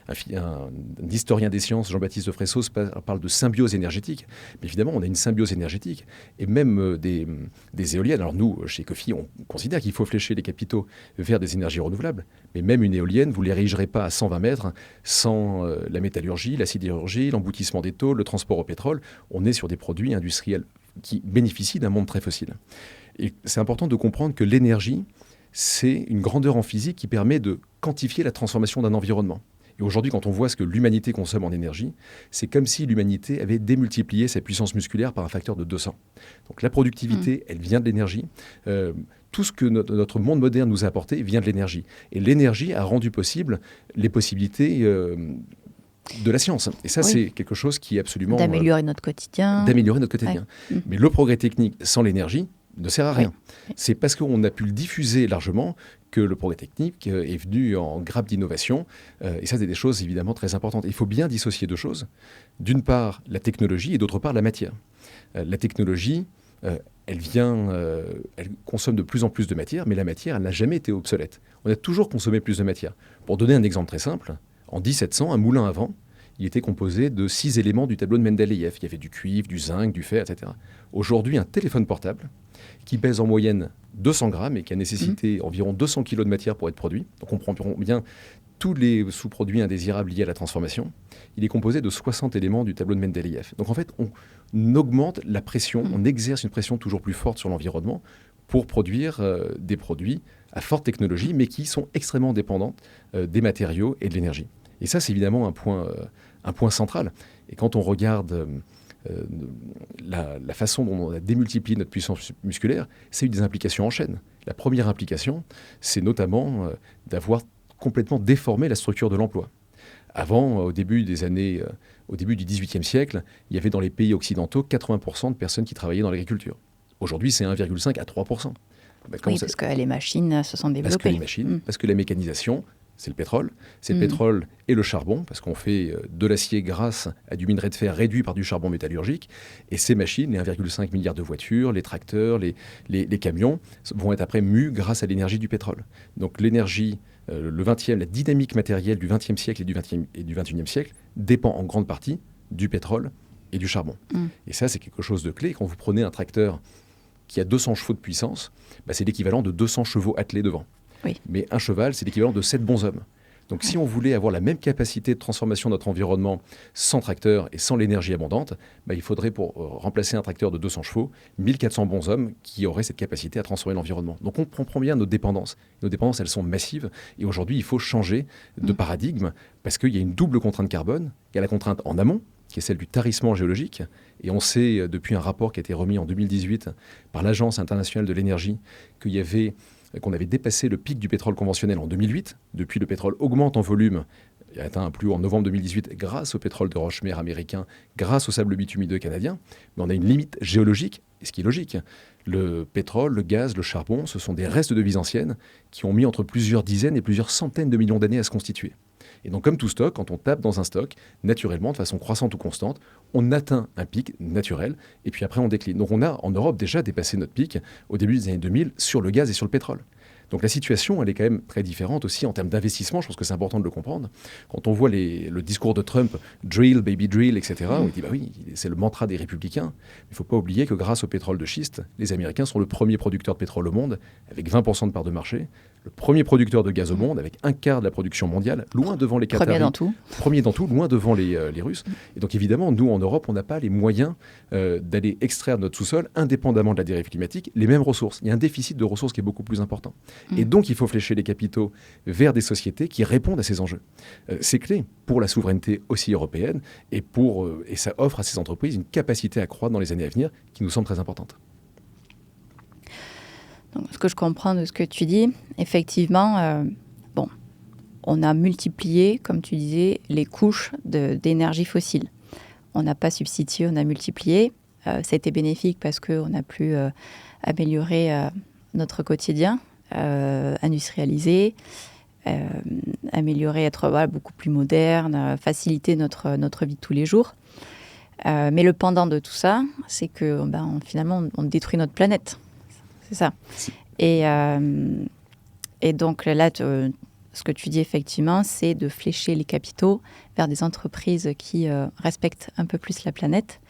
Un historien des sciences, Jean-Baptiste de Fressos, parle de symbiose énergétique. Mais évidemment, on a une symbiose énergétique, et même des éoliennes. Alors nous, chez Ecofi, on considère qu'il faut flécher les capitaux vers des énergies renouvelables, mais même une éolienne, vous ne l'érigerez pas à 120 mètres sans la métallurgie, la sidérurgie, l'emboutissement des tôles, le transport au pétrole. On est sur des produits industriels qui bénéficient d'un monde très fossile. Et c'est important de comprendre que l'énergie, c'est une grandeur en physique qui permet de quantifier la transformation d'un environnement. Et aujourd'hui, quand on voit ce que l'humanité consomme en énergie, c'est comme si l'humanité avait démultiplié sa puissance musculaire par un facteur de 200. Donc la productivité, elle vient de l'énergie. Tout ce que notre monde moderne nous a apporté vient de l'énergie. Et l'énergie a rendu possible les possibilités de la science. Et ça, c'est quelque chose qui est absolument... D'améliorer notre quotidien. Mais le progrès technique sans l'énergie ne sert à rien. C'est parce qu'on a pu le diffuser largement que le progrès technique est venu en grappe d'innovation. Et ça, c'est des choses évidemment très importantes. Il faut bien dissocier deux choses. D'une part, la technologie et d'autre part, la matière. La technologie... elle consomme de plus en plus de matière, mais la matière, elle n'a jamais été obsolète. On a toujours consommé plus de matière. Pour donner un exemple très simple, en 1700, un moulin à vent, il était composé de 6 éléments du tableau de Mendeleïev. Il y avait du cuivre, du zinc, du fer, etc. Aujourd'hui, un téléphone portable qui pèse en moyenne 200 grammes et qui a nécessité environ 200 kilos de matière pour être produit, donc on comprend bien tous les sous-produits indésirables liés à la transformation, il est composé de 60 éléments du tableau de Mendeleïev. Donc en fait, on augmente la pression, on exerce une pression toujours plus forte sur l'environnement pour produire des produits à forte technologie, mais qui sont extrêmement dépendants des matériaux et de l'énergie. Et ça, c'est évidemment un point central. Et quand on regarde la façon dont on a démultiplié notre puissance musculaire, c'est eu des implications en chaîne. La première implication, c'est notamment d'avoir complètement déformé la structure de l'emploi. Avant, au début du XVIIIe siècle, il y avait dans les pays occidentaux 80% de personnes qui travaillaient dans l'agriculture. Aujourd'hui, c'est 1,5 à 3%. Parce que les machines se sont développées. Parce que les machines, parce que la mécanisation, c'est le pétrole. C'est le pétrole et le charbon, parce qu'on fait de l'acier grâce à du minerai de fer réduit par du charbon métallurgique. Et ces machines, les 1,5 milliard de voitures, les tracteurs, les camions, vont être après mus grâce à l'énergie du pétrole. Donc l'énergie, la dynamique matérielle du XXe siècle et du XXIe siècle dépend en grande partie du pétrole et du charbon. Et ça, c'est quelque chose de clé. Quand vous prenez un tracteur qui a 200 chevaux de puissance, c'est l'équivalent de 200 chevaux attelés devant. Oui. Mais un cheval, c'est l'équivalent de 7 bons hommes. Donc si on voulait avoir la même capacité de transformation de notre environnement sans tracteur et sans l'énergie abondante, il faudrait pour remplacer un tracteur de 200 chevaux, 1400 bons hommes qui auraient cette capacité à transformer l'environnement. Donc on comprend bien nos dépendances. Nos dépendances, elles sont massives. Et aujourd'hui, il faut changer de paradigme parce qu'il y a une double contrainte carbone. Il y a la contrainte en amont, qui est celle du tarissement géologique. Et on sait, depuis un rapport qui a été remis en 2018 par l'Agence internationale de l'énergie, qu'on avait dépassé le pic du pétrole conventionnel en 2008. Depuis, le pétrole augmente en volume. Il a atteint un plus haut en novembre 2018 grâce au pétrole de roche-mère américain, grâce au sable bitumineux canadien. Mais on a une limite géologique, et ce qui est logique. Le pétrole, le gaz, le charbon, ce sont des restes de vies anciennes qui ont mis entre plusieurs dizaines et plusieurs centaines de millions d'années à se constituer. Et donc, comme tout stock, quand on tape dans un stock, naturellement, de façon croissante ou constante, on atteint un pic naturel, et puis après, on décline. Donc, on a, en Europe, déjà dépassé notre pic au début des années 2000 sur le gaz et sur le pétrole. Donc, la situation, elle est quand même très différente aussi en termes d'investissement. Je pense que c'est important de le comprendre. Quand on voit le discours de Trump, drill, baby drill, etc., on dit, oui, c'est le mantra des républicains. Il ne faut pas oublier que grâce au pétrole de schiste, les Américains sont le premier producteur de pétrole au monde, avec 20% de part de marché. Le premier producteur de gaz au monde, avec un quart de la production mondiale, loin devant les Qataris. Premier dans tout, loin devant les Russes. Et donc évidemment, nous, en Europe, on n'a pas les moyens d'aller extraire de notre sous-sol, indépendamment de la dérive climatique, les mêmes ressources. Il y a un déficit de ressources qui est beaucoup plus important. Et donc, il faut flécher les capitaux vers des sociétés qui répondent à ces enjeux. C'est clé pour la souveraineté aussi européenne et ça offre à ces entreprises une capacité à croître dans les années à venir qui nous semble très importante. Donc, ce que je comprends de ce que tu dis, effectivement, on a multiplié, comme tu disais, les couches d'énergie fossile. On n'a pas substitué, on a multiplié. Ça a été bénéfique parce qu'on a pu améliorer notre quotidien, industrialiser, améliorer, être beaucoup plus moderne, faciliter notre vie de tous les jours. Mais le pendant de tout ça, c'est que finalement, on détruit notre planète. C'est ça. Et donc là, ce que tu dis effectivement, c'est de flécher les capitaux vers des entreprises qui respectent un peu plus la planète.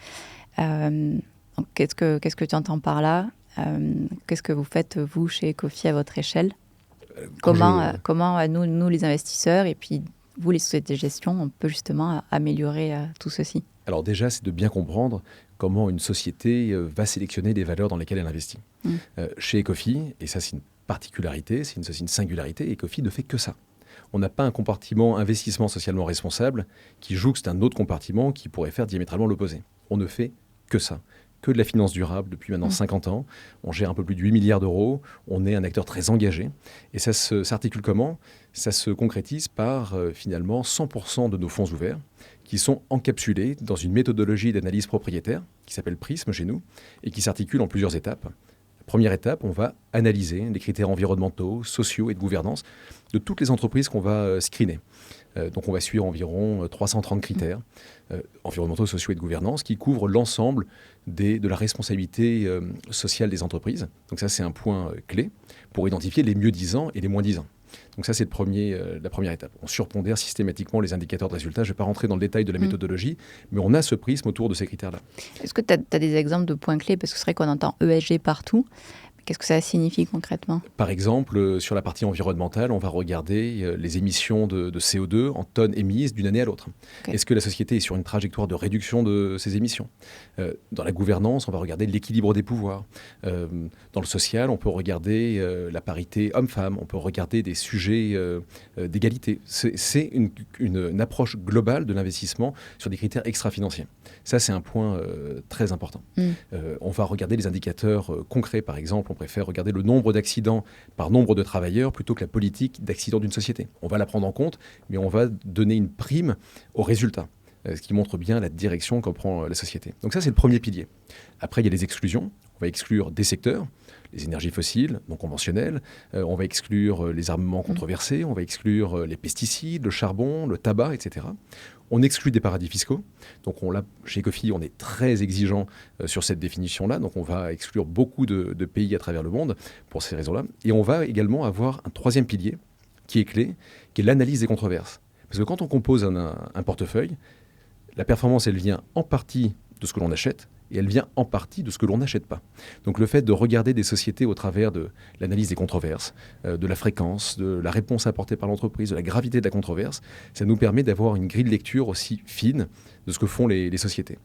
Donc qu'est-ce que tu entends par là ? Qu'est-ce que vous faites, vous, chez Ecofi, à votre échelle ? Comment nous, les investisseurs, et puis vous, les sociétés de gestion, on peut justement améliorer tout ceci ? Alors déjà, c'est de bien comprendre comment une société va sélectionner les valeurs dans lesquelles elle investit. Chez Ecofi, et ça c'est une particularité, c'est une singularité, Ecofi ne fait que ça. On n'a pas un compartiment investissement socialement responsable qui jouxte un autre compartiment qui pourrait faire diamétralement l'opposé. On ne fait que ça. Que de la finance durable depuis maintenant 50 ans. On gère un peu plus de 8 milliards d'euros. On est un acteur très engagé. Et ça s'articule comment ? Ça se concrétise par finalement 100% de nos fonds ouverts qui sont encapsulés dans une méthodologie d'analyse propriétaire qui s'appelle Prisme chez nous et qui s'articule en plusieurs étapes. Première étape, on va analyser les critères environnementaux, sociaux et de gouvernance de toutes les entreprises qu'on va screener. Donc on va suivre environ 330 critères environnementaux, sociaux et de gouvernance qui couvrent l'ensemble de la responsabilité sociale des entreprises. Donc ça, c'est un point clé pour identifier les mieux-disants et les moins-disants. Donc ça, c'est la première étape. On surpondère systématiquement les indicateurs de résultats. Je ne vais pas rentrer dans le détail de la méthodologie, mais on a ce prisme autour de ces critères-là. Est-ce que tu as des exemples de points clés ? Parce que c'est vrai qu'on entend ESG partout. Qu'est-ce que ça signifie concrètement ? Par exemple, sur la partie environnementale, on va regarder les émissions de CO2 en tonnes émises d'une année à l'autre. Okay. Est-ce que la société est sur une trajectoire de réduction de ses émissions ? Dans la gouvernance, on va regarder l'équilibre des pouvoirs. Dans le social, on peut regarder la parité homme-femme. On peut regarder des sujets d'égalité. C'est une approche globale de l'investissement sur des critères extra-financiers. Ça, c'est un point très important. On va regarder les indicateurs concrets, par exemple. On préfère regarder le nombre d'accidents par nombre de travailleurs plutôt que la politique d'accidents d'une société. On va la prendre en compte, mais on va donner une prime aux résultats. ce qui montre bien la direction qu'en prend la société. Donc ça, c'est le premier pilier. Après, il y a les exclusions. On va exclure des secteurs, les énergies fossiles, non conventionnelles. On va exclure les armements controversés. On va exclure les pesticides, le charbon, le tabac, etc. On exclut des paradis fiscaux. Donc chez Ecofi, on est très exigeant sur cette définition-là. Donc on va exclure beaucoup de pays à travers le monde pour ces raisons-là. Et on va également avoir un troisième pilier qui est clé, qui est l'analyse des controverses. Parce que quand on compose un portefeuille, la performance, elle vient en partie de ce que l'on achète, et elle vient en partie de ce que l'on n'achète pas. Donc le fait de regarder des sociétés au travers de l'analyse des controverses, de la fréquence, de la réponse apportée par l'entreprise, de la gravité de la controverse, ça nous permet d'avoir une grille de lecture aussi fine de ce que font les sociétés.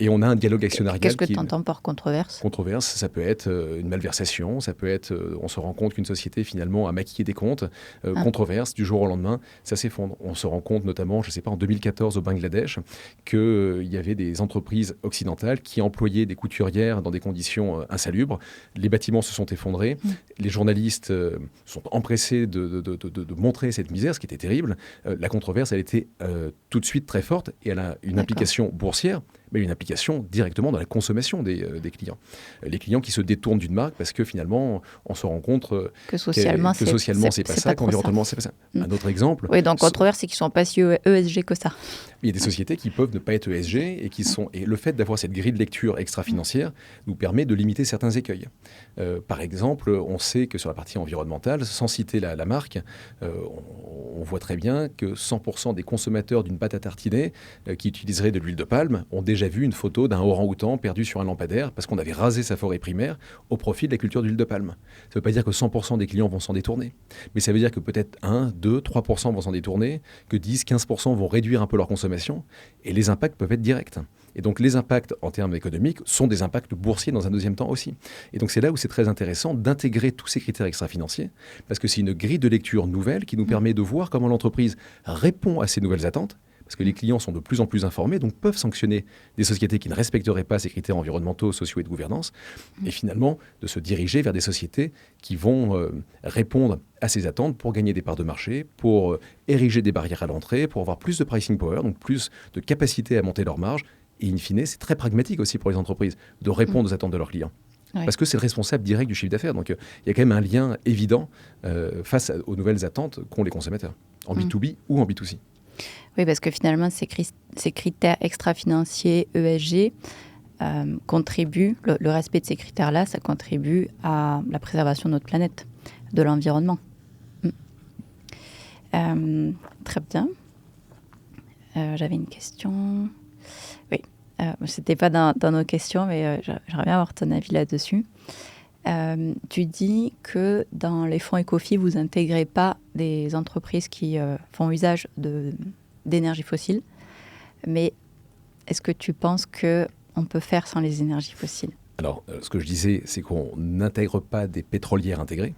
Et on a un dialogue actionnarial. Qu'est-ce que tu entends par controverse ? Controverse, ça peut être une malversation, ça peut être, on se rend compte qu'une société finalement a maquillé des comptes. Controverse, du jour au lendemain, ça s'effondre. On se rend compte notamment, je ne sais pas, en 2014 au Bangladesh, qu'il y avait des entreprises occidentales qui employaient des couturières dans des conditions insalubres. Les bâtiments se sont effondrés. Les journalistes sont empressés de montrer cette misère, ce qui était terrible. La controverse, elle était tout de suite très forte et elle a une implication boursière, mais une application directement dans la consommation des clients. Les clients qui se détournent d'une marque parce que finalement, on se rend compte que socialement, c'est pas ça, qu'environnementalement, c'est pas ça. Un autre exemple... Oui, donc controverse, c'est qu'ils ne sont pas si ESG que ça. Il y a des sociétés qui peuvent ne pas être ESG et le fait d'avoir cette grille de lecture extra-financière nous permet de limiter certains écueils. Par exemple, on sait que sur la partie environnementale, sans citer la marque, on voit très bien que 100% des consommateurs d'une pâte à tartiner qui utiliseraient de l'huile de palme ont déjà vu une photo d'un orang-outan perdu sur un lampadaire parce qu'on avait rasé sa forêt primaire au profit de la culture d'huile de palme. Ça ne veut pas dire que 100% des clients vont s'en détourner, mais ça veut dire que peut-être 1, 2, 3% vont s'en détourner, que 10, 15% vont réduire un peu leur consommation, et les impacts peuvent être directs. Et donc les impacts en termes économiques sont des impacts boursiers dans un deuxième temps aussi. Et donc c'est là où c'est très intéressant d'intégrer tous ces critères extra-financiers, parce que c'est une grille de lecture nouvelle qui nous permet de voir comment l'entreprise répond à ces nouvelles attentes, parce que les clients sont de plus en plus informés, donc peuvent sanctionner des sociétés qui ne respecteraient pas ces critères environnementaux, sociaux et de gouvernance, et finalement de se diriger vers des sociétés qui vont répondre à ces attentes pour gagner des parts de marché, pour ériger des barrières à l'entrée, pour avoir plus de pricing power, donc plus de capacité à monter leurs marges. Et in fine, c'est très pragmatique aussi pour les entreprises de répondre aux attentes de leurs clients. Ouais. Parce que c'est le responsable direct du chiffre d'affaires. Donc il y a quand même un lien évident face aux nouvelles attentes qu'ont les consommateurs, en B2B ou en B2C. Oui, parce que finalement, ces critères extra-financiers ESG contribuent, le respect de ces critères-là, ça contribue à la préservation de notre planète, de l'environnement. Très bien. J'avais une question. Oui, ce n'était pas dans nos questions, mais j'aimerais bien avoir ton avis là-dessus. Tu dis que dans les fonds Ecofi, vous n'intégrez pas des entreprises qui font usage d'énergie fossile, mais est-ce que tu penses qu'on peut faire sans les énergies fossiles ? Alors, ce que je disais, c'est qu'on n'intègre pas des pétrolières intégrées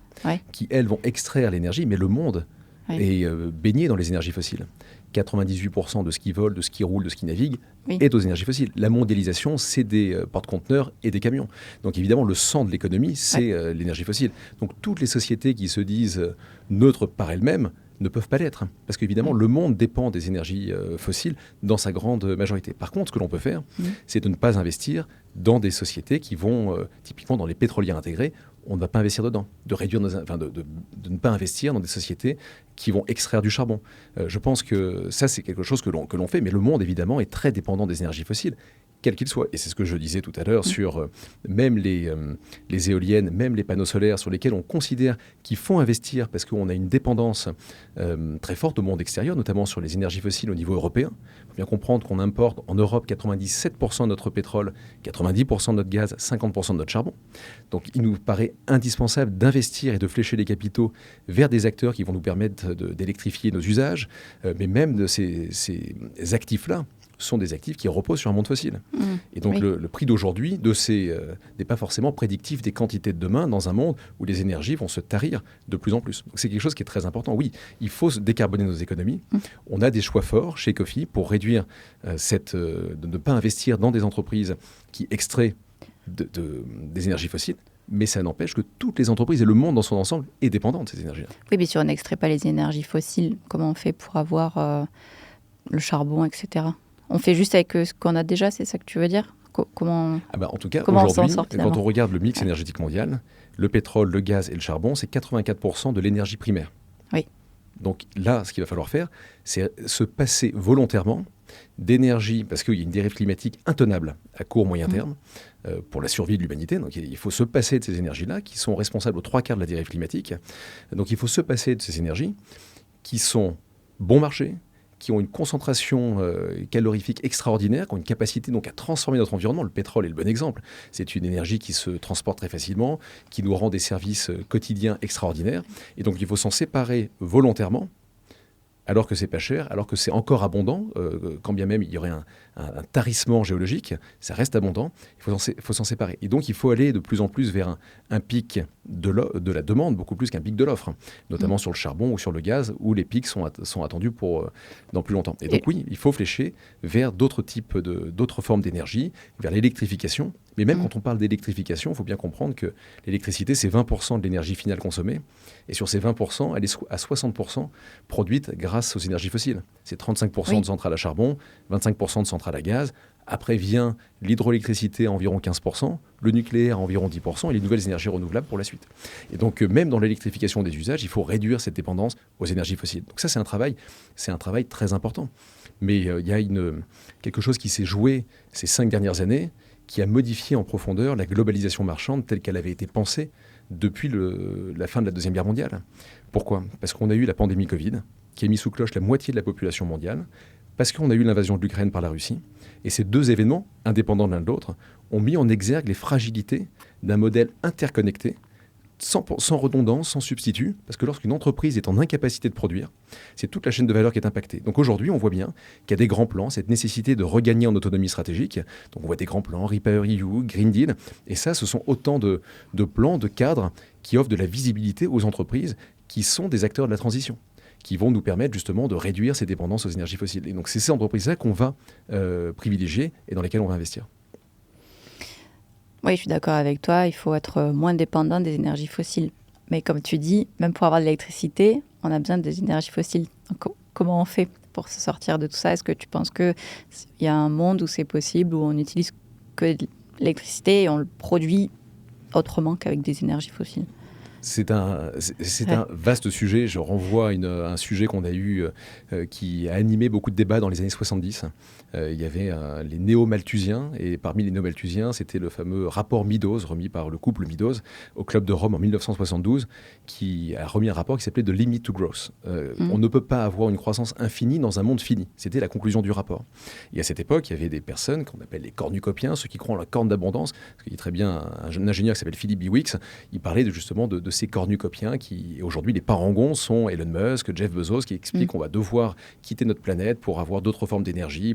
qui, elles, vont extraire l'énergie, mais le monde est baigné dans les énergies fossiles. 98% de ce qui vole, de ce qui roule, de ce qui navigue est aux énergies fossiles. La mondialisation, c'est des porte-conteneurs et des camions. Donc évidemment, le sang de l'économie, c'est l'énergie fossile. Donc toutes les sociétés qui se disent neutres par elles-mêmes ne peuvent pas l'être. Parce qu'évidemment, le monde dépend des énergies fossiles dans sa grande majorité. Par contre, ce que l'on peut faire, c'est de ne pas investir dans des sociétés qui vont, typiquement dans les pétrolières intégrées, on ne va pas investir dedans, de ne pas investir dans des sociétés qui vont extraire du charbon. Je pense que ça, c'est quelque chose que l'on fait, mais le monde, évidemment, est très dépendant des énergies fossiles, quels qu'ils soient. Et c'est ce que je disais tout à l'heure sur même les éoliennes, même les panneaux solaires sur lesquels on considère qu'il faut investir parce qu'on a une dépendance très forte au monde extérieur, notamment sur les énergies fossiles au niveau européen. Il faut bien comprendre qu'on importe en Europe 97% de notre pétrole, 90% de notre gaz, 50% de notre charbon. Donc il nous paraît indispensable d'investir et de flécher les capitaux vers des acteurs qui vont nous permettre d'électrifier nos usages, mais même de ces actifs-là sont des actifs qui reposent sur un monde fossile. Et donc le prix d'aujourd'hui n'est pas forcément prédictif des quantités de demain dans un monde où les énergies vont se tarir de plus en plus. Donc c'est quelque chose qui est très important. Oui, il faut décarboner nos économies. On a des choix forts chez Ecofi pour réduire de ne pas investir dans des entreprises qui extraient des énergies fossiles. Mais ça n'empêche que toutes les entreprises et le monde dans son ensemble est dépendant de ces énergies-là. Oui, mais si on n'extrait pas les énergies fossiles, comment on fait pour avoir le charbon, etc. On fait juste avec ce qu'on a déjà, c'est ça que tu veux dire? Comment En tout cas, on s'en aujourd'hui, sort quand finalement? on regarde le mix énergétique mondial, le pétrole, le gaz et le charbon, c'est 84% de l'énergie primaire. Oui. Donc là, ce qu'il va falloir faire, c'est se passer volontairement d'énergie, parce qu'il y a une dérive climatique intenable à court, moyen terme, pour la survie de l'humanité. Donc il faut se passer de ces énergies-là, qui sont responsables aux 3/4 de la dérive climatique. Donc il faut se passer de ces énergies qui sont bon marché, qui ont une concentration calorifique extraordinaire, qui ont une capacité donc à transformer notre environnement. Le pétrole est le bon exemple. C'est une énergie qui se transporte très facilement, qui nous rend des services quotidiens extraordinaires. Et donc il faut s'en séparer volontairement, alors que c'est pas cher, alors que c'est encore abondant, quand bien même il y aurait un tarissement géologique, ça reste abondant, il faut s'en séparer. Et donc il faut aller de plus en plus vers un pic de la demande, beaucoup plus qu'un pic de l'offre, notamment sur le charbon ou sur le gaz, où les pics sont attendus pour dans plus longtemps. Et donc oui, il faut flécher vers d'autres formes d'énergie, vers l'électrification. Mais même quand on parle d'électrification, il faut bien comprendre que l'électricité, c'est 20% de l'énergie finale consommée. Et sur ces 20%, elle est à 60% produite grâce aux énergies fossiles. C'est 35% de centrales à charbon, 25% de centrales à gaz. Après vient l'hydroélectricité à environ 15%, le nucléaire à environ 10% et les nouvelles énergies renouvelables pour la suite. Et donc même dans l'électrification des usages, il faut réduire cette dépendance aux énergies fossiles. Donc ça, c'est un travail très important. Mais il y a quelque chose qui s'est joué ces 5 dernières années, qui a modifié en profondeur la globalisation marchande telle qu'elle avait été pensée depuis la fin de la Deuxième Guerre mondiale. Pourquoi ? Parce qu'on a eu la pandémie Covid, qui a mis sous cloche la moitié de la population mondiale, parce qu'on a eu l'invasion de l'Ukraine par la Russie. Et ces deux événements, indépendants l'un de l'autre, ont mis en exergue les fragilités d'un modèle interconnecté, sans redondance, sans substitut, parce que lorsqu'une entreprise est en incapacité de produire, c'est toute la chaîne de valeur qui est impactée. Donc aujourd'hui, on voit bien qu'il y a des grands plans, cette nécessité de regagner en autonomie stratégique. Donc on voit des grands plans, REPowerEU, Green Deal, et ça, ce sont autant de plans, de cadres qui offrent de la visibilité aux entreprises qui sont des acteurs de la transition, qui vont nous permettre justement de réduire ces dépendances aux énergies fossiles. Et donc c'est ces entreprises-là qu'on va privilégier et dans lesquelles on va investir. Oui, je suis d'accord avec toi, il faut être moins dépendant des énergies fossiles. Mais comme tu dis, même pour avoir de l'électricité, on a besoin des énergies fossiles. Donc, comment on fait pour se sortir de tout ça? Est-ce que tu penses qu'il y a un monde où c'est possible, où on n'utilise que de l'électricité et on le produit autrement qu'avec des énergies fossiles? C'est un vaste sujet. Je renvoie à un sujet qu'on a eu, qui a animé beaucoup de débats dans les années 70. Il y avait les néo-malthusiens, et parmi les néo-malthusiens, c'était le fameux rapport Meadows, remis par le couple Meadows au Club de Rome en 1972, qui a remis un rapport qui s'appelait The Limit to Growth. On ne peut pas avoir une croissance infinie dans un monde fini. C'était la conclusion du rapport. Et à cette époque, il y avait des personnes qu'on appelle les cornucopiens, ceux qui croient en la corne d'abondance. Parce qu'il y a très bien un ingénieur qui s'appelle Philip Biwix, il parlait justement de ces cornucopiens qui, aujourd'hui, les parangons sont Elon Musk, Jeff Bezos, qui expliquent qu'on va devoir quitter notre planète pour avoir d'autres formes d'énergie.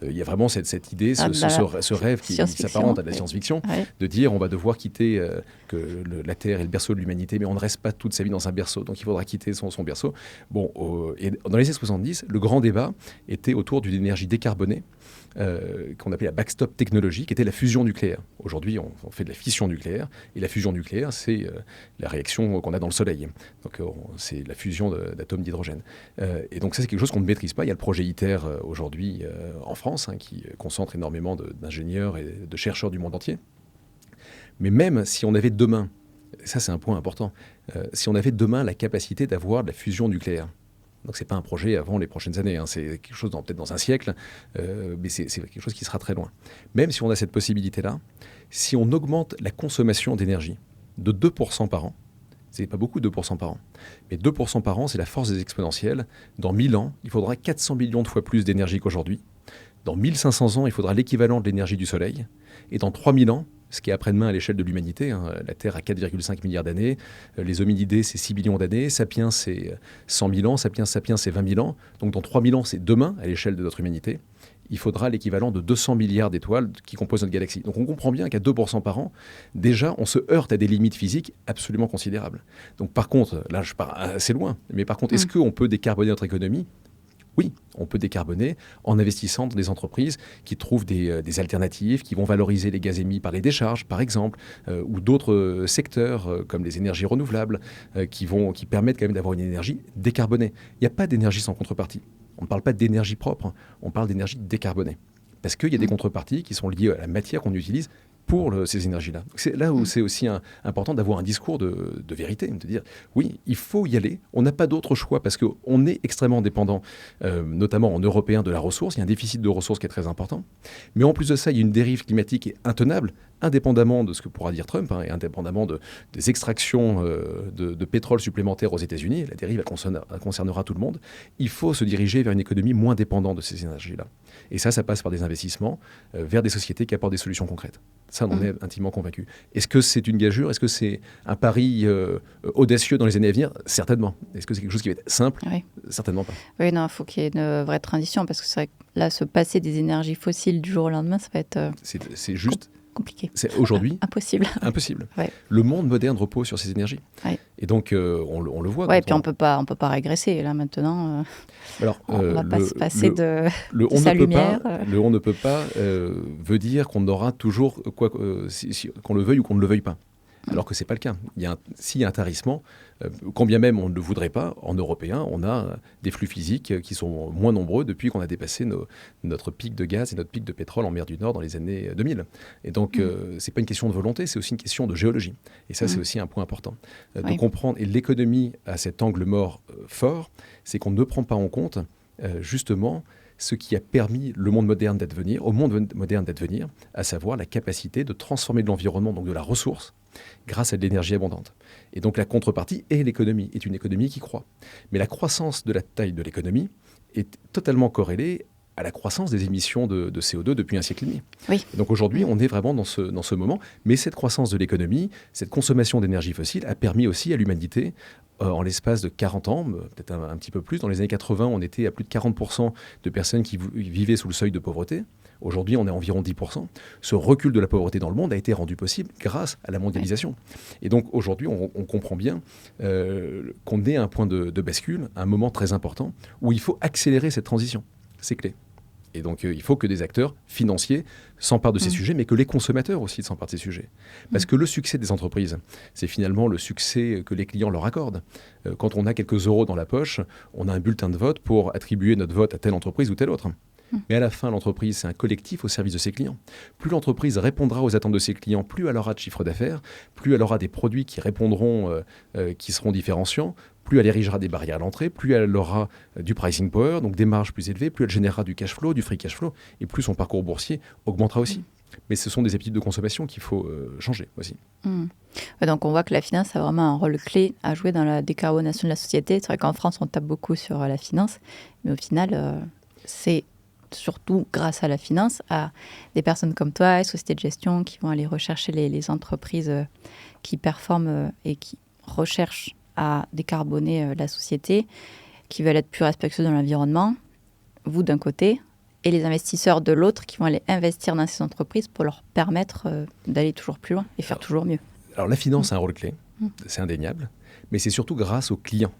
Il y a vraiment cette idée, ce rêve qui s'apparente à de la science-fiction, de dire on va devoir quitter la Terre est le berceau de l'humanité, mais on ne reste pas toute sa vie dans un berceau, donc il faudra quitter son berceau. Bon, et dans les années 70, le grand débat était autour d'une énergie décarbonée, qu'on appelait la backstop technologie, qui était la fusion nucléaire. Aujourd'hui, on fait de la fission nucléaire, et la fusion nucléaire, c'est la réaction qu'on a dans le Soleil. Donc c'est la fusion d'atomes d'hydrogène. Et donc ça, c'est quelque chose qu'on ne maîtrise pas. Il y a le projet ITER aujourd'hui en France, qui concentre énormément d'ingénieurs et de chercheurs du monde entier. Mais même si on avait demain, ça c'est un point important, si on avait demain la capacité d'avoir de la fusion nucléaire, donc ce n'est pas un projet avant les prochaines années, c'est quelque chose peut-être dans un siècle, mais c'est quelque chose qui sera très loin. Même si on a cette possibilité-là, si on augmente la consommation d'énergie de 2% par an, c'est pas beaucoup 2% par an, mais 2% par an, c'est la force des exponentielles. Dans 1000 ans, il faudra 400 millions de fois plus d'énergie qu'aujourd'hui. Dans 1500 ans, il faudra l'équivalent de l'énergie du Soleil. Et dans 3000 ans, ce qui est après-demain à l'échelle de l'humanité, la Terre a 4,5 milliards d'années, les hominidés, c'est 6 billions d'années, Sapiens, c'est 100 000 ans, Sapiens, c'est 20 000 ans. Donc dans 3000 ans, c'est demain à l'échelle de notre humanité. Il faudra l'équivalent de 200 milliards d'étoiles qui composent notre galaxie. Donc on comprend bien qu'à 2% par an, déjà, on se heurte à des limites physiques absolument considérables. Donc par contre, là je pars assez loin, mais par contre, est-ce qu'on peut décarboner notre économie ? Oui, on peut décarboner en investissant dans des entreprises qui trouvent des alternatives, qui vont valoriser les gaz émis par les décharges, par exemple, ou d'autres secteurs comme les énergies renouvelables, qui permettent quand même d'avoir une énergie décarbonée. Il n'y a pas d'énergie sans contrepartie. On ne parle pas d'énergie propre, on parle d'énergie décarbonée. Parce qu'il y a des contreparties qui sont liées à la matière qu'on utilise pour ces énergies-là. Donc c'est là où c'est aussi important d'avoir un discours de vérité, de dire oui, il faut y aller, on n'a pas d'autre choix parce qu'on est extrêmement dépendant, notamment en européen, de la ressource, il y a un déficit de ressources qui est très important, mais en plus de ça, il y a une dérive climatique qui est intenable, indépendamment de ce que pourra dire Trump, et indépendamment des extractions de pétrole supplémentaires aux États-Unis, la dérive elle concernera tout le monde, il faut se diriger vers une économie moins dépendante de ces énergies-là. Et ça passe par des investissements vers des sociétés qui apportent des solutions concrètes. Ça, on en est intimement convaincu. Est-ce que c'est une gageure? Est-ce que c'est un pari audacieux dans les années à venir? Certainement. Est-ce que c'est quelque chose qui va être simple? Oui. Certainement pas. Oui, non, il faut qu'il y ait une vraie transition, parce que c'est vrai que là, se passer des énergies fossiles du jour au lendemain, ça va être c'est juste compliqué. C'est aujourd'hui impossible. Impossible. Ouais. Le monde moderne repose sur ces énergies. Ouais. Et donc, on le voit. Ouais, et puis on peut pas régresser. Là, maintenant, alors, on ne va pas se passer de on sa ne lumière. Le on ne peut pas veut dire qu'on aura toujours, qu'on le veuille ou qu'on ne le veuille pas. Alors que ce n'est pas le cas. S'il y a un tarissement, quand bien même on ne le voudrait pas, en européen, on a des flux physiques qui sont moins nombreux depuis qu'on a dépassé notre pic de gaz et notre pic de pétrole en mer du Nord dans les années 2000. Et donc, ce n'est pas une question de volonté, c'est aussi une question de géologie. Et ça, c'est aussi un point important. De comprendre, et l'économie a cet angle mort fort, c'est qu'on ne prend pas en compte, justement, ce qui a permis au monde moderne d'advenir, à savoir la capacité de transformer de l'environnement, donc de la ressource, grâce à de l'énergie abondante. Et donc la contrepartie est l'économie, est une économie qui croît. Mais la croissance de la taille de l'économie est totalement corrélée à la croissance des émissions de CO2 depuis un siècle et demi. Oui. Et donc aujourd'hui, on est vraiment dans ce moment. Mais cette croissance de l'économie, cette consommation d'énergie fossile a permis aussi à l'humanité, en l'espace de 40 ans, peut-être un petit peu plus, dans les années 80, on était à plus de 40% de personnes qui vivaient sous le seuil de pauvreté. Aujourd'hui, on est à environ 10%. Ce recul de la pauvreté dans le monde a été rendu possible grâce à la mondialisation. Et donc aujourd'hui, on comprend bien qu'on est à un point de bascule, un moment très important, où il faut accélérer cette transition. C'est clé. Et donc, il faut que des acteurs financiers s'emparent de ces sujets, mais que les consommateurs aussi s'emparent de ces sujets. Parce que le succès des entreprises, c'est finalement le succès que les clients leur accordent. Quand on a quelques euros dans la poche, on a un bulletin de vote pour attribuer notre vote à telle entreprise ou telle autre. Mais à la fin, l'entreprise, c'est un collectif au service de ses clients. Plus l'entreprise répondra aux attentes de ses clients, plus elle aura de chiffre d'affaires, plus elle aura des produits qui répondront, qui seront différenciants, plus elle érigera des barrières à l'entrée, plus elle aura du pricing power, donc des marges plus élevées, plus elle générera du cash flow, du free cash flow, et plus son parcours boursier augmentera aussi. Mais ce sont des habitudes de consommation qu'il faut changer aussi. Donc on voit que la finance a vraiment un rôle clé à jouer dans la décarbonation de la société. C'est vrai qu'en France, on tape beaucoup sur la finance, mais au final, c'est surtout grâce à la finance, à des personnes comme toi, les sociétés de gestion qui vont aller rechercher les entreprises qui performent et qui recherchent à décarboner la société, qui veulent être plus respectueux de l'environnement, vous d'un côté, et les investisseurs de l'autre qui vont aller investir dans ces entreprises pour leur permettre d'aller toujours plus loin et faire toujours mieux. Alors la finance a un rôle clé, c'est indéniable, mais c'est surtout grâce aux clients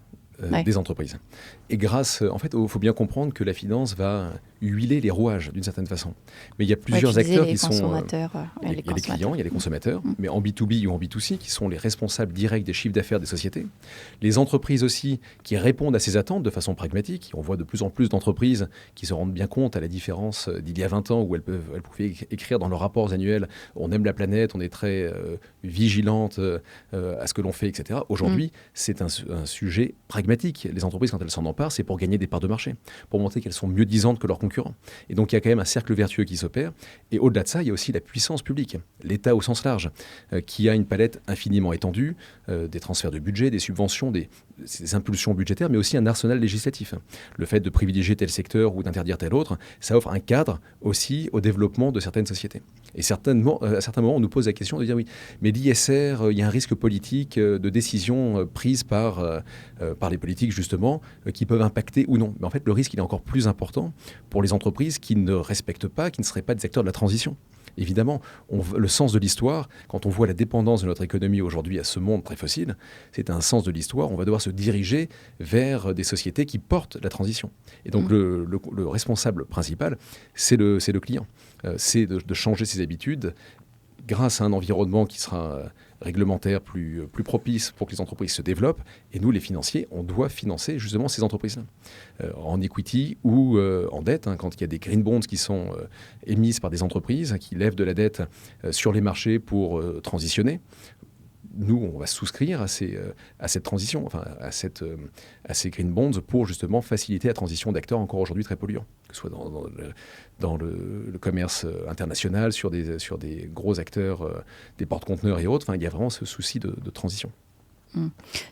des entreprises. Et grâce, en fait, il faut bien comprendre que la finance va huiler les rouages d'une certaine façon. Mais il y a plusieurs acteurs qui sont... Il y a les clients, il y a les consommateurs, mais en B2B ou en B2C, qui sont les responsables directs des chiffres d'affaires des sociétés. Les entreprises aussi qui répondent à ces attentes de façon pragmatique. On voit de plus en plus d'entreprises qui se rendent bien compte à la différence d'il y a 20 ans où elles pouvaient écrire dans leurs rapports annuels « on aime la planète, on est très vigilante à ce que l'on fait, etc. » Aujourd'hui, c'est un sujet pragmatique. Les entreprises, quand elles s'en emparent, c'est pour gagner des parts de marché, pour montrer qu'elles sont mieux disantes que leurs concurrents. Et donc, il y a quand même un cercle vertueux qui s'opère. Et au-delà de ça, il y a aussi la puissance publique, l'État au sens large, qui a une palette infiniment étendue, des transferts de budget, des subventions, des impulsions budgétaires, mais aussi un arsenal législatif. Le fait de privilégier tel secteur ou d'interdire tel autre, ça offre un cadre aussi au développement de certaines sociétés. Et certainement, à certains moments, on nous pose la question de dire oui, mais l'ISR, il y a un risque politique de décisions prises par les politiques, justement, qui peuvent impacter ou non. Mais en fait, le risque, il est encore plus important pour les entreprises qui ne respectent pas, qui ne seraient pas des acteurs de la transition. Évidemment, le sens de l'histoire, quand on voit la dépendance de notre économie aujourd'hui à ce monde très fossile, c'est un sens de l'histoire. On va devoir se diriger vers des sociétés qui portent la transition. Et donc le responsable principal, c'est le client. C'est de changer ses habitudes grâce à un environnement qui sera réglementaire plus propice pour que les entreprises se développent. Et nous, les financiers, on doit financer justement ces entreprises-là. En equity ou en dette, quand il y a des green bonds qui sont émises par des entreprises qui lèvent de la dette sur les marchés pour transitionner. Nous, on va souscrire à cette transition, à ces green bonds pour justement faciliter la transition d'acteurs encore aujourd'hui très polluants, que ce soit dans le commerce international, sur des gros acteurs, des porte-conteneurs et autres. Il y a vraiment ce souci de transition.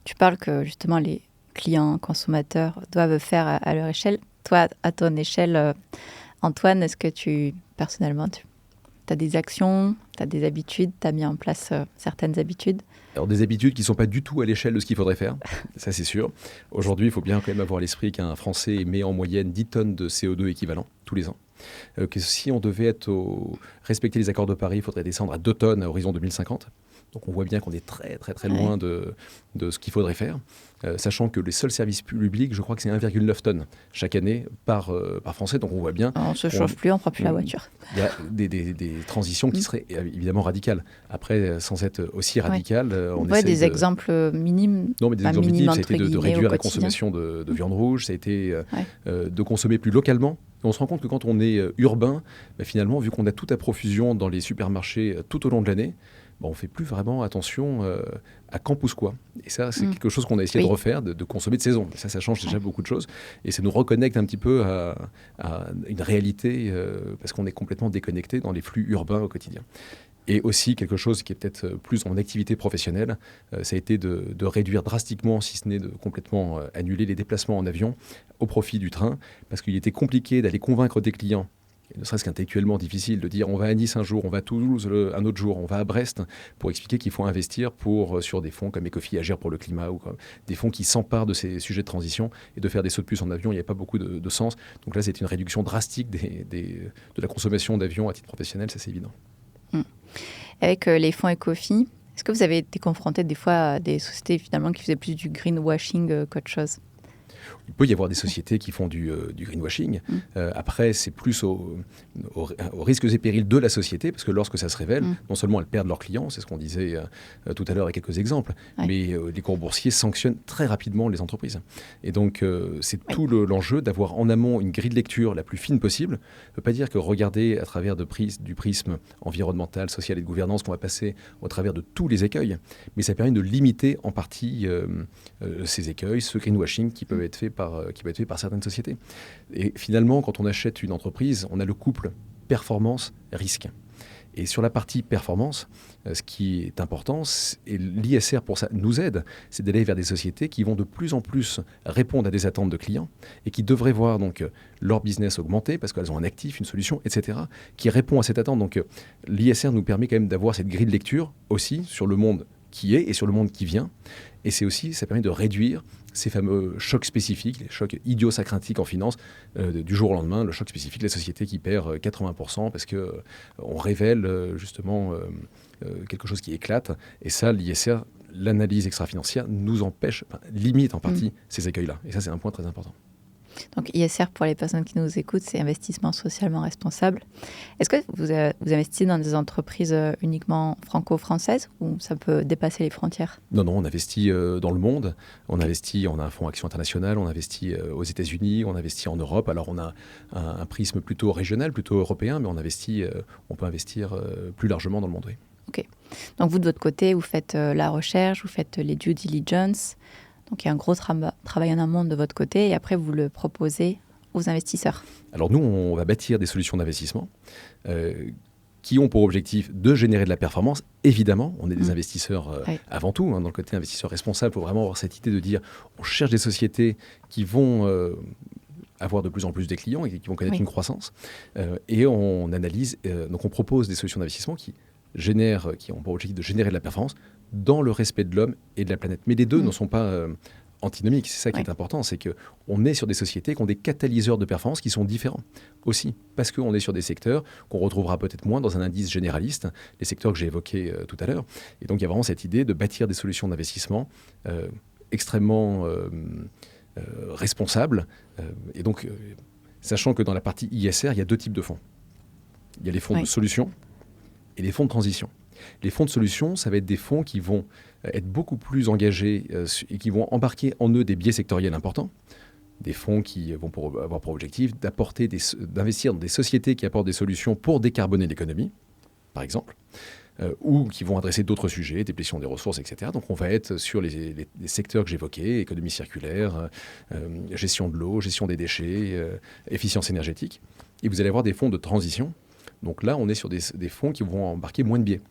Tu parles que justement les clients, consommateurs doivent faire à leur échelle. Toi, à ton échelle, Antoine, est-ce que personnellement, tu as des actions, tu as des habitudes, tu as mis en place certaines habitudes? Alors des habitudes qui ne sont pas du tout à l'échelle de ce qu'il faudrait faire, ça c'est sûr. Aujourd'hui, il faut bien quand même avoir à l'esprit qu'un Français émet en moyenne 10 tonnes de CO2 équivalent tous les ans. Que si on devait respecter les accords de Paris, il faudrait descendre à 2 tonnes à horizon 2050. Donc on voit bien qu'on est très très très loin de ce qu'il faudrait faire, sachant que les seuls services publics, je crois que c'est 1,9 tonnes chaque année par Français. Donc on voit bien... On ne se chauffe plus, on ne prend plus la voiture. Il y a des transitions qui seraient évidemment radicales. Après, sans être aussi radicales, on voit des exemples minimes. Non, mais des exemples minimes, ça a été de réduire la consommation de viande rouge, ça a été de consommer plus localement. Et on se rend compte que quand on est urbain, finalement, vu qu'on a tout à profusion dans les supermarchés tout au long de l'année, on ne fait plus vraiment attention à quand pousse quoi. Et ça, c'est quelque chose qu'on a essayé de refaire, de consommer de saison. Et ça change déjà beaucoup de choses. Et ça nous reconnecte un petit peu à une réalité, parce qu'on est complètement déconnecté dans les flux urbains au quotidien. Et aussi, quelque chose qui est peut-être plus en activité professionnelle, ça a été de réduire drastiquement, si ce n'est de complètement annuler les déplacements en avion au profit du train, parce qu'il était compliqué d'aller convaincre des clients, ne serait-ce qu'intellectuellement difficile, de dire on va à Nice un jour, on va à Toulouse un autre jour, on va à Brest, pour expliquer qu'il faut investir sur des fonds comme Ecofi Agir pour le climat, ou des fonds qui s'emparent de ces sujets de transition, et de faire des sauts de puce en avion, il n'y a pas beaucoup de sens. Donc là, c'est une réduction drastique de la consommation d'avion à titre professionnel, ça c'est évident. Avec les fonds Ecofi, est-ce que vous avez été confronté des fois à des sociétés finalement qui faisaient plus du greenwashing qu'autre chose? Il peut y avoir des sociétés qui font du greenwashing. Après, c'est plus aux risques et périls de la société, parce que lorsque ça se révèle, non seulement elles perdent leurs clients, c'est ce qu'on disait tout à l'heure avec quelques exemples, mais les cours boursiers sanctionnent très rapidement les entreprises. Et donc, c'est tout l'enjeu d'avoir en amont une grille de lecture la plus fine possible. Ça ne veut pas dire que regarder à travers du prisme environnemental, social et de gouvernance qu'on va passer au travers de tous les écueils, mais ça permet de limiter en partie ces écueils, ce greenwashing qui peut être fait par certaines sociétés. Et finalement, quand on achète une entreprise, on a le couple performance-risque. Et sur la partie performance, ce qui est important, et l'ISR pour ça nous aide, c'est d'aller vers des sociétés qui vont de plus en plus répondre à des attentes de clients et qui devraient voir donc leur business augmenter parce qu'elles ont un actif, une solution, etc., qui répond à cette attente. Donc l'ISR nous permet quand même d'avoir cette grille de lecture aussi sur le monde qui est et sur le monde qui vient. Et ça permet de réduire ces fameux chocs spécifiques, les chocs idiosyncratiques en finance, du jour au lendemain, le choc spécifique, la société qui perd 80% parce qu'on révèle justement quelque chose qui éclate. Et ça, l'ISR, l'analyse extra-financière, limite en partie ces écueils-là. Et ça, c'est un point très important. Donc ISR, pour les personnes qui nous écoutent, c'est investissement socialement responsable. Est-ce que vous investissez dans des entreprises uniquement franco-françaises ou ça peut dépasser les frontières? Non, on investit dans le monde. On a un fonds Action Internationale, on investit aux États-Unis, on investit en Europe. Alors on a un prisme plutôt régional, plutôt européen, mais on peut investir plus largement dans le monde. Oui. Ok. Donc vous, de votre côté, vous faites la recherche, vous faites les due diligence. Donc il y a un gros travail en amont de votre côté et après vous le proposez aux investisseurs. Alors nous, on va bâtir des solutions d'investissement qui ont pour objectif de générer de la performance. Évidemment, on est des investisseurs avant tout. Dans le côté investisseur responsable, il faut vraiment avoir cette idée de dire on cherche des sociétés qui vont avoir de plus en plus de clients et qui vont connaître une croissance. Et on analyse, donc on propose des solutions d'investissement qui ont pour objectif de générer de la performance dans le respect de l'homme et de la planète. Mais les deux ne sont pas antinomiques. C'est ça qui est important, c'est qu'on est sur des sociétés qui ont des catalyseurs de performance qui sont différents aussi, parce qu'on est sur des secteurs qu'on retrouvera peut-être moins dans un indice généraliste, les secteurs que j'ai évoqués tout à l'heure. Et donc il y a vraiment cette idée de bâtir des solutions d'investissement extrêmement responsables. Et donc, sachant que dans la partie ISR, il y a deux types de fonds. Il y a les fonds de solutions et les fonds de transition. Les fonds de solutions, ça va être des fonds qui vont être beaucoup plus engagés et qui vont embarquer en eux des biais sectoriels importants. Des fonds qui vont avoir pour objectif d'investir dans des sociétés qui apportent des solutions pour décarboner l'économie, par exemple, ou qui vont adresser d'autres sujets, déplétion des ressources, etc. Donc on va être sur les secteurs que j'évoquais, économie circulaire, gestion de l'eau, gestion des déchets, efficience énergétique. Et vous allez avoir des fonds de transition. Donc là, on est sur des fonds qui vont embarquer moins de biais,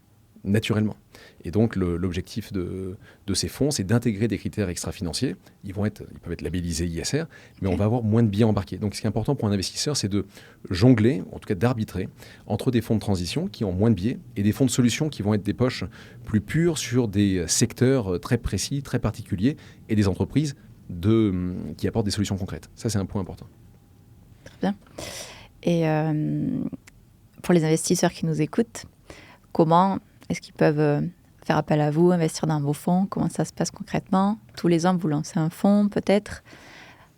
naturellement. Et donc l'objectif de ces fonds, c'est d'intégrer des critères extra-financiers. Ils peuvent être labellisés ISR, mais on va avoir moins de biais embarqués. Donc ce qui est important pour un investisseur, c'est de jongler, en tout cas d'arbitrer, entre des fonds de transition qui ont moins de biais et des fonds de solutions qui vont être des poches plus pures sur des secteurs très précis, très particuliers, et des entreprises qui apportent des solutions concrètes. Ça, c'est un point important. Très bien. Et pour les investisseurs qui nous écoutent, comment est-ce qu'ils peuvent faire appel à vous, investir dans vos fonds? Comment ça se passe concrètement? Tous les ans, vous lancez un fonds, peut-être.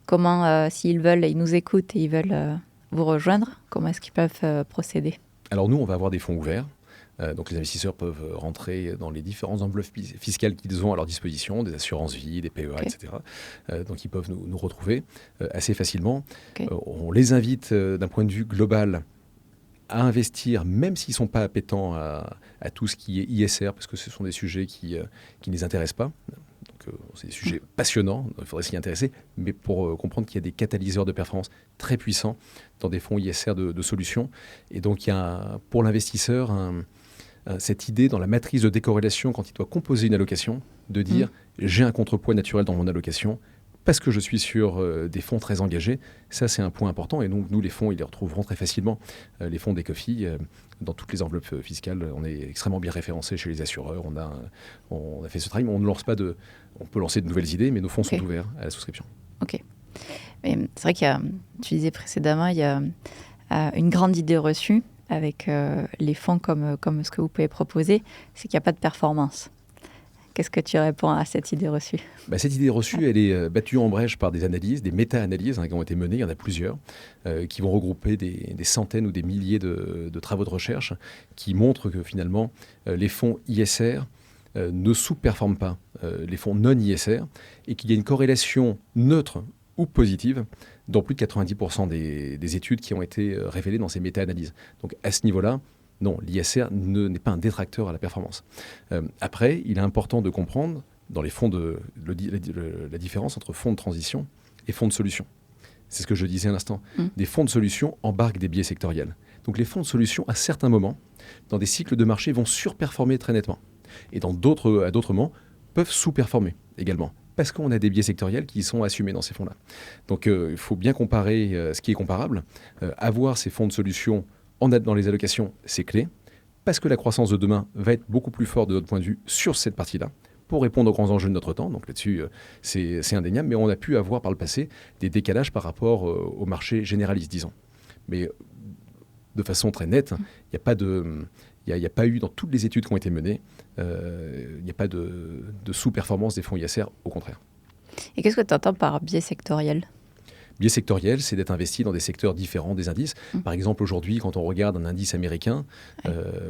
Comment, s'ils veulent, ils nous écoutent et ils veulent vous rejoindre, comment est-ce qu'ils peuvent procéder? Alors nous, on va avoir des fonds ouverts. Donc les investisseurs peuvent rentrer dans les différentes enveloppes fiscales qu'ils ont à leur disposition, des assurances vie, des PEA, etc. Donc ils peuvent nous retrouver assez facilement. On les invite d'un point de vue global à investir, même s'ils ne sont pas appétents à tout ce qui est ISR, parce que ce sont des sujets qui ne les intéressent pas. Donc, c'est des sujets passionnants, il faudrait s'y intéresser, mais pour comprendre qu'il y a des catalyseurs de performance très puissants dans des fonds ISR de solutions. Et donc, il y a pour l'investisseur cette idée dans la matrice de décorrélation, quand il doit composer une allocation, de dire j'ai un contrepoids naturel dans mon allocation, parce que je suis sur des fonds très engagés. Ça, c'est un point important. Et donc, nous, les fonds, ils les retrouveront très facilement. Les fonds d'Ecofi, dans toutes les enveloppes fiscales, on est extrêmement bien référencés chez les assureurs. On a fait ce travail, mais on peut lancer de nouvelles idées, mais nos fonds sont ouverts à la souscription. Ok. Mais c'est vrai qu'il y a, tu disais précédemment, il y a une grande idée reçue avec les fonds comme ce que vous pouvez proposer, c'est qu'il n'y a pas de performance. Qu'est-ce que tu réponds à cette idée reçue? Cette idée reçue, elle est battue en brèche par des analyses, des méta-analyses qui ont été menées, il y en a plusieurs, qui vont regrouper des centaines ou des milliers de travaux de recherche qui montrent que finalement, les fonds ISR ne sous-performent pas les fonds non-ISR et qu'il y a une corrélation neutre ou positive dans plus de 90% des études qui ont été révélées dans ces méta-analyses. Donc à ce niveau-là, non, l'ISR n'est pas un détracteur à la performance. Après, il est important de comprendre dans les fonds la différence entre fonds de transition et fonds de solution. C'est ce que je disais à l'instant. Des fonds de solution embarquent des biais sectoriels. Donc les fonds de solution, à certains moments, dans des cycles de marché, vont surperformer très nettement. Et à d'autres moments, peuvent sous-performer également. Parce qu'on a des biais sectoriels qui sont assumés dans ces fonds-là. Donc il faut bien comparer ce qui est comparable. Avoir ces fonds de solution dans les allocations, c'est clé, parce que la croissance de demain va être beaucoup plus forte de notre point de vue sur cette partie-là, pour répondre aux grands enjeux de notre temps. Donc là-dessus, c'est indéniable, mais on a pu avoir par le passé des décalages par rapport au marché généraliste, disons. Mais de façon très nette, il n'y a pas eu, dans toutes les études qui ont été menées, il n'y a pas de sous-performance des fonds ISR, au contraire. Et qu'est-ce que tu entends par biais sectoriel ? Biais sectoriel, c'est d'être investi dans des secteurs différents des indices. Par exemple, aujourd'hui, quand on regarde un indice américain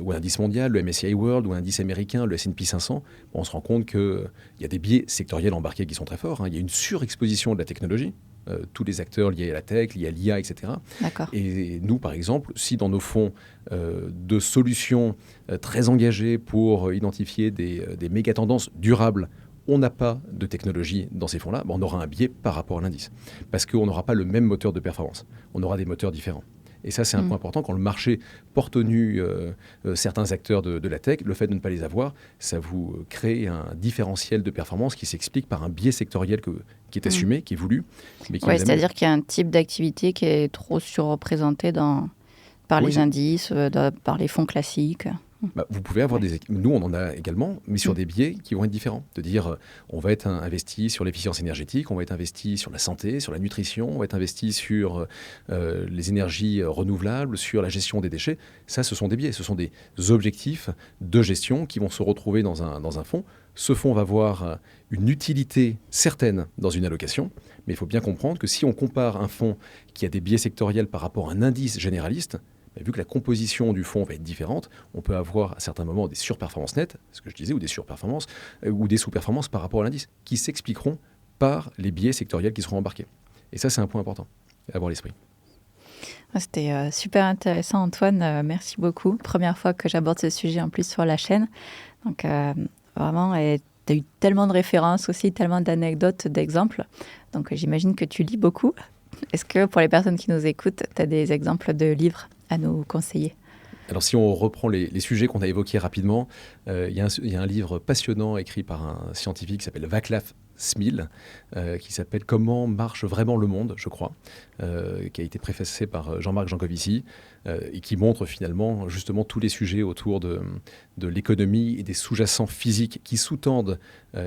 ou un indice mondial, le MSCI World, ou un indice américain, le S&P 500, on se rend compte qu'il y a des biais sectoriels embarqués qui sont très forts. Il y a une surexposition de la technologie. Tous les acteurs liés à la tech, liés à l'IA, etc. D'accord. Et nous, par exemple, si dans nos fonds de solutions très engagés pour identifier des méga-tendances durables, on n'a pas de technologie dans ces fonds-là, on aura un biais par rapport à l'indice. Parce qu'on n'aura pas le même moteur de performance. On aura des moteurs différents. Et ça, c'est un point important. Quand le marché porte au nu certains acteurs de la tech, le fait de ne pas les avoir, ça vous crée un différentiel de performance qui s'explique par un biais sectoriel qui est assumé, qui est voulu. C'est-à-dire qu'il y a un type d'activité qui est trop surreprésenté par les indices, par les fonds classiques. Vous pouvez avoir nous, on en a également, mais sur des biais qui vont être différents. De dire, on va être investi sur l'efficience énergétique, on va être investi sur la santé, sur la nutrition, on va être investi sur les énergies renouvelables, sur la gestion des déchets. Ça, ce sont des biais, ce sont des objectifs de gestion qui vont se retrouver dans un fonds. Ce fonds va avoir une utilité certaine dans une allocation, mais il faut bien comprendre que si on compare un fonds qui a des biais sectoriels par rapport à un indice généraliste, vu que la composition du fonds va être différente, on peut avoir à certains moments des surperformances nettes, ce que je disais, ou des surperformances, ou des sous-performances par rapport à l'indice, qui s'expliqueront par les biais sectoriels qui seront embarqués. Et ça, c'est un point important à avoir à l'esprit. C'était super intéressant, Antoine. Merci beaucoup. Première fois que j'aborde ce sujet en plus sur la chaîne. Donc, vraiment, tu as eu tellement de références aussi, tellement d'anecdotes, d'exemples. Donc, j'imagine que tu lis beaucoup. Est-ce que pour les personnes qui nous écoutent, tu as des exemples de livres à nous conseiller ? Alors si on reprend les sujets qu'on a évoqués rapidement, il y a un livre passionnant écrit par un scientifique qui s'appelle Václav Smil, qui s'appelle « Comment marche vraiment le monde », je crois, qui a été préfacé par Jean-Marc Jancovici, et qui montre finalement justement tous les sujets autour de l'économie et des sous-jacents physiques qui sous-tendent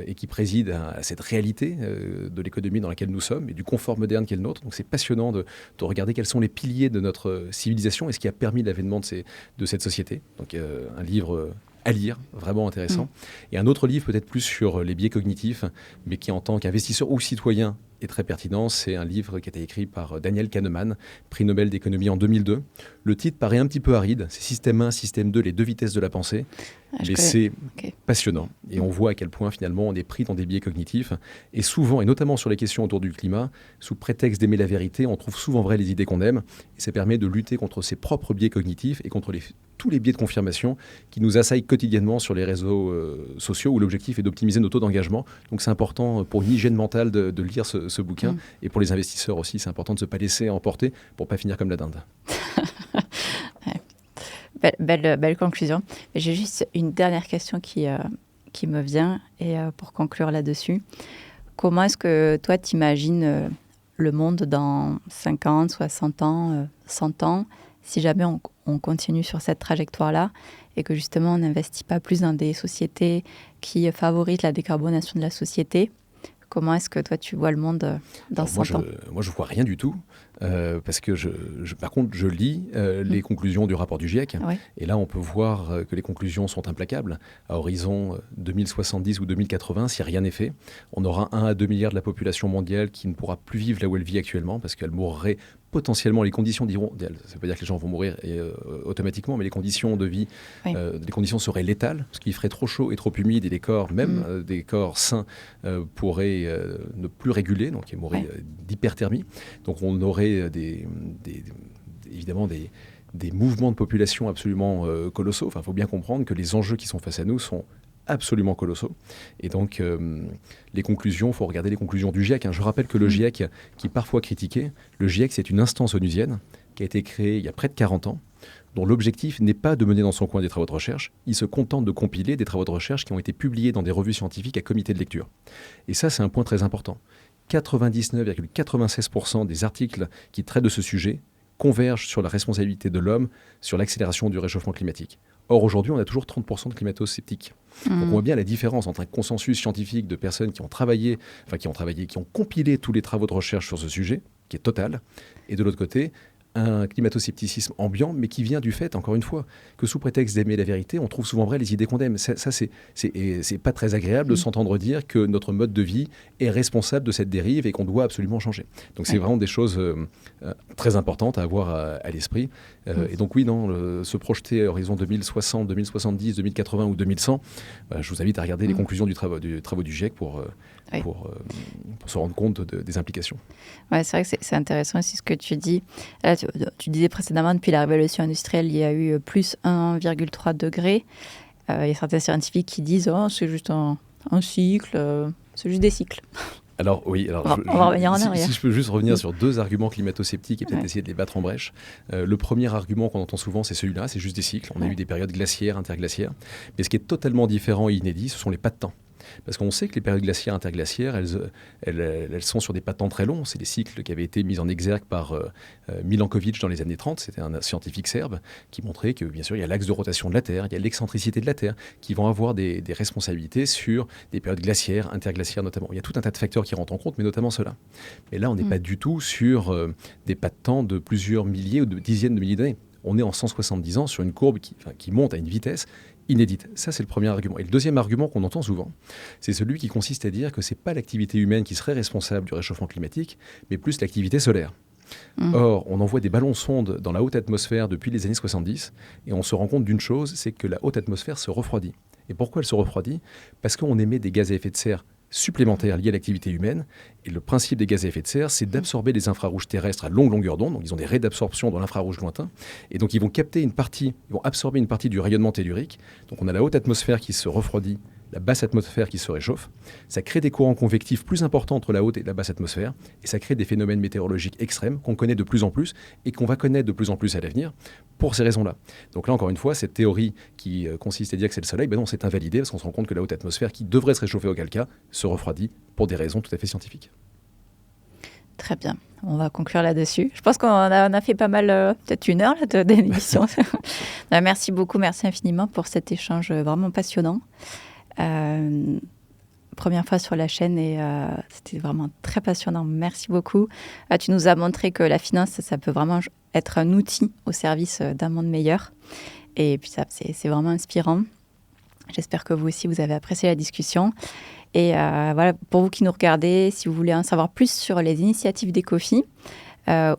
et qui président à cette réalité de l'économie dans laquelle nous sommes et du confort moderne qui est le nôtre. Donc c'est passionnant de regarder quels sont les piliers de notre civilisation et ce qui a permis l'avènement de cette société. Donc un livre à lire, vraiment intéressant. Et un autre livre peut-être plus sur les biais cognitifs, mais qui en tant qu'investisseur ou citoyen est très pertinent. C'est un livre qui a été écrit par Daniel Kahneman, prix Nobel d'économie en 2002. Le titre paraît un petit peu aride, c'est Système 1, Système 2, les deux vitesses de la pensée. Mais c'est passionnant. Et on voit à quel point finalement on est pris dans des biais cognitifs. Et souvent, et notamment sur les questions autour du climat, sous prétexte d'aimer la vérité, on trouve souvent vraies les idées qu'on aime. Et ça permet de lutter contre ses propres biais cognitifs et contre tous les biais de confirmation qui nous assaillent quotidiennement sur les réseaux sociaux où l'objectif est d'optimiser nos taux d'engagement. Donc c'est important pour une hygiène mentale de lire ce bouquin. Et pour les investisseurs aussi, c'est important de ne pas laisser emporter pour ne pas finir comme la dinde. Belle conclusion. J'ai juste une dernière question qui me vient, et pour conclure là-dessus. Comment est-ce que toi, t'imagines le monde dans 50, 60 ans, 100 ans, si jamais on continue sur cette trajectoire-là et que justement on n'investit pas plus dans des sociétés qui favorisent la décarbonation de la société? Comment est-ce que toi, tu vois le monde dans 100 ans? Moi, je ne vois rien du tout. Parce que par contre, je lis les conclusions du rapport du GIEC. Oui. Et là, on peut voir que les conclusions sont implacables. À horizon 2070 ou 2080, si rien n'est fait, on aura 1 à 2 milliards de la population mondiale qui ne pourra plus vivre là où elle vit actuellement, parce qu'elle mourrait potentiellement, les conditions diront, ça ne veut pas dire que les gens vont mourir automatiquement, mais les conditions de vie, les conditions seraient létales, parce qu'il ferait trop chaud et trop humide, et les corps, même des corps sains, pourraient ne plus réguler, donc ils mourraient d'hyperthermie. Donc on aurait évidemment des mouvements de population absolument colossaux. Enfin, il faut bien comprendre que les enjeux qui sont face à nous sont absolument colossaux. Et donc, les conclusions, il faut regarder les conclusions du GIEC. Je rappelle que le GIEC, qui est parfois critiqué, le GIEC, c'est une instance onusienne qui a été créée il y a près de 40 ans, dont l'objectif n'est pas de mener dans son coin des travaux de recherche. Il se contente de compiler des travaux de recherche qui ont été publiés dans des revues scientifiques à comité de lecture. Et ça, c'est un point très important. 99,96% des articles qui traitent de ce sujet convergent sur la responsabilité de l'homme sur l'accélération du réchauffement climatique. Or, aujourd'hui, on a toujours 30% de climato-sceptiques. Donc, on voit bien la différence entre un consensus scientifique de personnes qui ont compilé tous les travaux de recherche sur ce sujet, qui est total, et de l'autre côté, un climato-scepticisme ambiant, mais qui vient du fait, encore une fois, que sous prétexte d'aimer la vérité, on trouve souvent vrai les idées qu'on aime. Ça, c'est pas très agréable de s'entendre dire que notre mode de vie est responsable de cette dérive et qu'on doit absolument changer. Donc c'est vraiment des choses très importantes à avoir à l'esprit. Et donc oui, se projeter à horizon 2060, 2070, 2080 ou 2100, je vous invite à regarder les conclusions du travaux du GIEC pour se rendre compte des implications. Ouais, c'est vrai que c'est intéressant aussi ce que tu dis. Là, tu disais précédemment, depuis la révolution industrielle, il y a eu plus 1,3 degrés. Il y a certains scientifiques qui disent c'est juste un cycle, c'est juste des cycles. Alors oui, on va revenir en arrière. Si je peux juste revenir sur 2 arguments climato-sceptiques et peut-être essayer de les battre en brèche. Le premier argument qu'on entend souvent, c'est celui-là, c'est juste des cycles. On a eu des périodes glaciaires, interglaciaires. Mais ce qui est totalement différent et inédit, ce sont les pas de temps. Parce qu'on sait que les périodes glaciaires, interglaciaires, elles sont sur des pas de temps très longs. C'est des cycles qui avaient été mis en exergue par Milankovitch dans les années 30. C'était un scientifique serbe qui montrait que, bien sûr, il y a l'axe de rotation de la Terre, il y a l'excentricité de la Terre, qui vont avoir des responsabilités sur des périodes glaciaires, interglaciaires notamment. Il y a tout un tas de facteurs qui rentrent en compte, mais notamment ceux-là. Mais là, on n'est pas du tout sur des pas de temps de plusieurs milliers ou de dizaines de milliers d'années. On est en 170 ans sur une courbe qui monte à une vitesse inédite. Ça, c'est le premier argument. Et le deuxième argument qu'on entend souvent, c'est celui qui consiste à dire que ce n'est pas l'activité humaine qui serait responsable du réchauffement climatique, mais plus l'activité solaire. Or, on envoie des ballons sondes dans la haute atmosphère depuis les années 70 et on se rend compte d'une chose, c'est que la haute atmosphère se refroidit. Et pourquoi elle se refroidit ? Parce qu'on émet des gaz à effet de serre supplémentaires liés à l'activité humaine. Et le principe des gaz à effet de serre, c'est d'absorber les infrarouges terrestres à longue longueur d'onde. Donc, ils ont des raies d'absorption dans l'infrarouge lointain. Et donc, ils vont absorber une partie du rayonnement tellurique. Donc, on a la haute atmosphère qui se refroidit, la basse atmosphère qui se réchauffe. Ça crée des courants convectifs plus importants entre la haute et la basse atmosphère. Et ça crée des phénomènes météorologiques extrêmes qu'on connaît de plus en plus et qu'on va connaître de plus en plus à l'avenir pour ces raisons-là. Donc là, encore une fois, cette théorie qui consiste à dire que c'est le soleil, non, c'est invalidé parce qu'on se rend compte que la haute atmosphère, qui devrait se réchauffer auquel cas, se refroidit pour des raisons tout à fait scientifiques. Très bien. On va conclure là-dessus. Je pense qu'on a fait pas mal, peut-être 1 heure d'émission. Merci beaucoup, merci infiniment pour cet échange vraiment passionnant. Première fois sur la chaîne et c'était vraiment très passionnant. Merci beaucoup. Tu nous as montré que la finance, ça peut vraiment être un outil au service d'un monde meilleur. Et puis ça, c'est vraiment inspirant. J'espère que vous aussi, vous avez apprécié la discussion. Et voilà, pour vous qui nous regardez, si vous voulez en savoir plus sur les initiatives d'Ecofi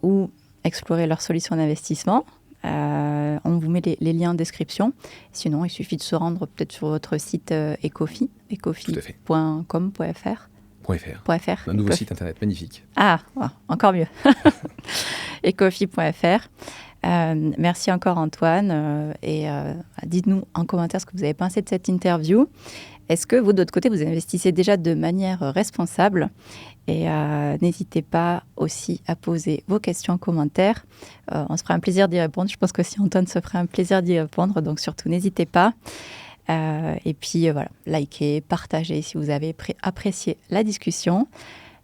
ou explorer leurs solutions d'investissement, on vous met les liens en description. Sinon, il suffit de se rendre peut-être sur votre site Ecofi, ecofi.com.fr. Un nouveau site internet magnifique. Ah, wow, encore mieux. Ecofi.fr. Merci encore Antoine. Dites-nous en commentaire ce que vous avez pensé de cette interview. Est-ce que vous, de votre côté, vous investissez déjà de manière responsable ? Et n'hésitez pas aussi à poser vos questions en commentaire. On se fera un plaisir d'y répondre. Je pense que si Antoine se ferait un plaisir d'y répondre. Donc surtout, n'hésitez pas. Et puis voilà, likez, partagez si vous avez apprécié la discussion.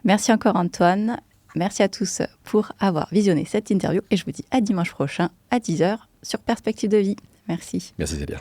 Merci encore Antoine. Merci à tous pour avoir visionné cette interview. Et je vous dis à dimanche prochain à 10h sur Perspective de vie. Merci. Merci Célia.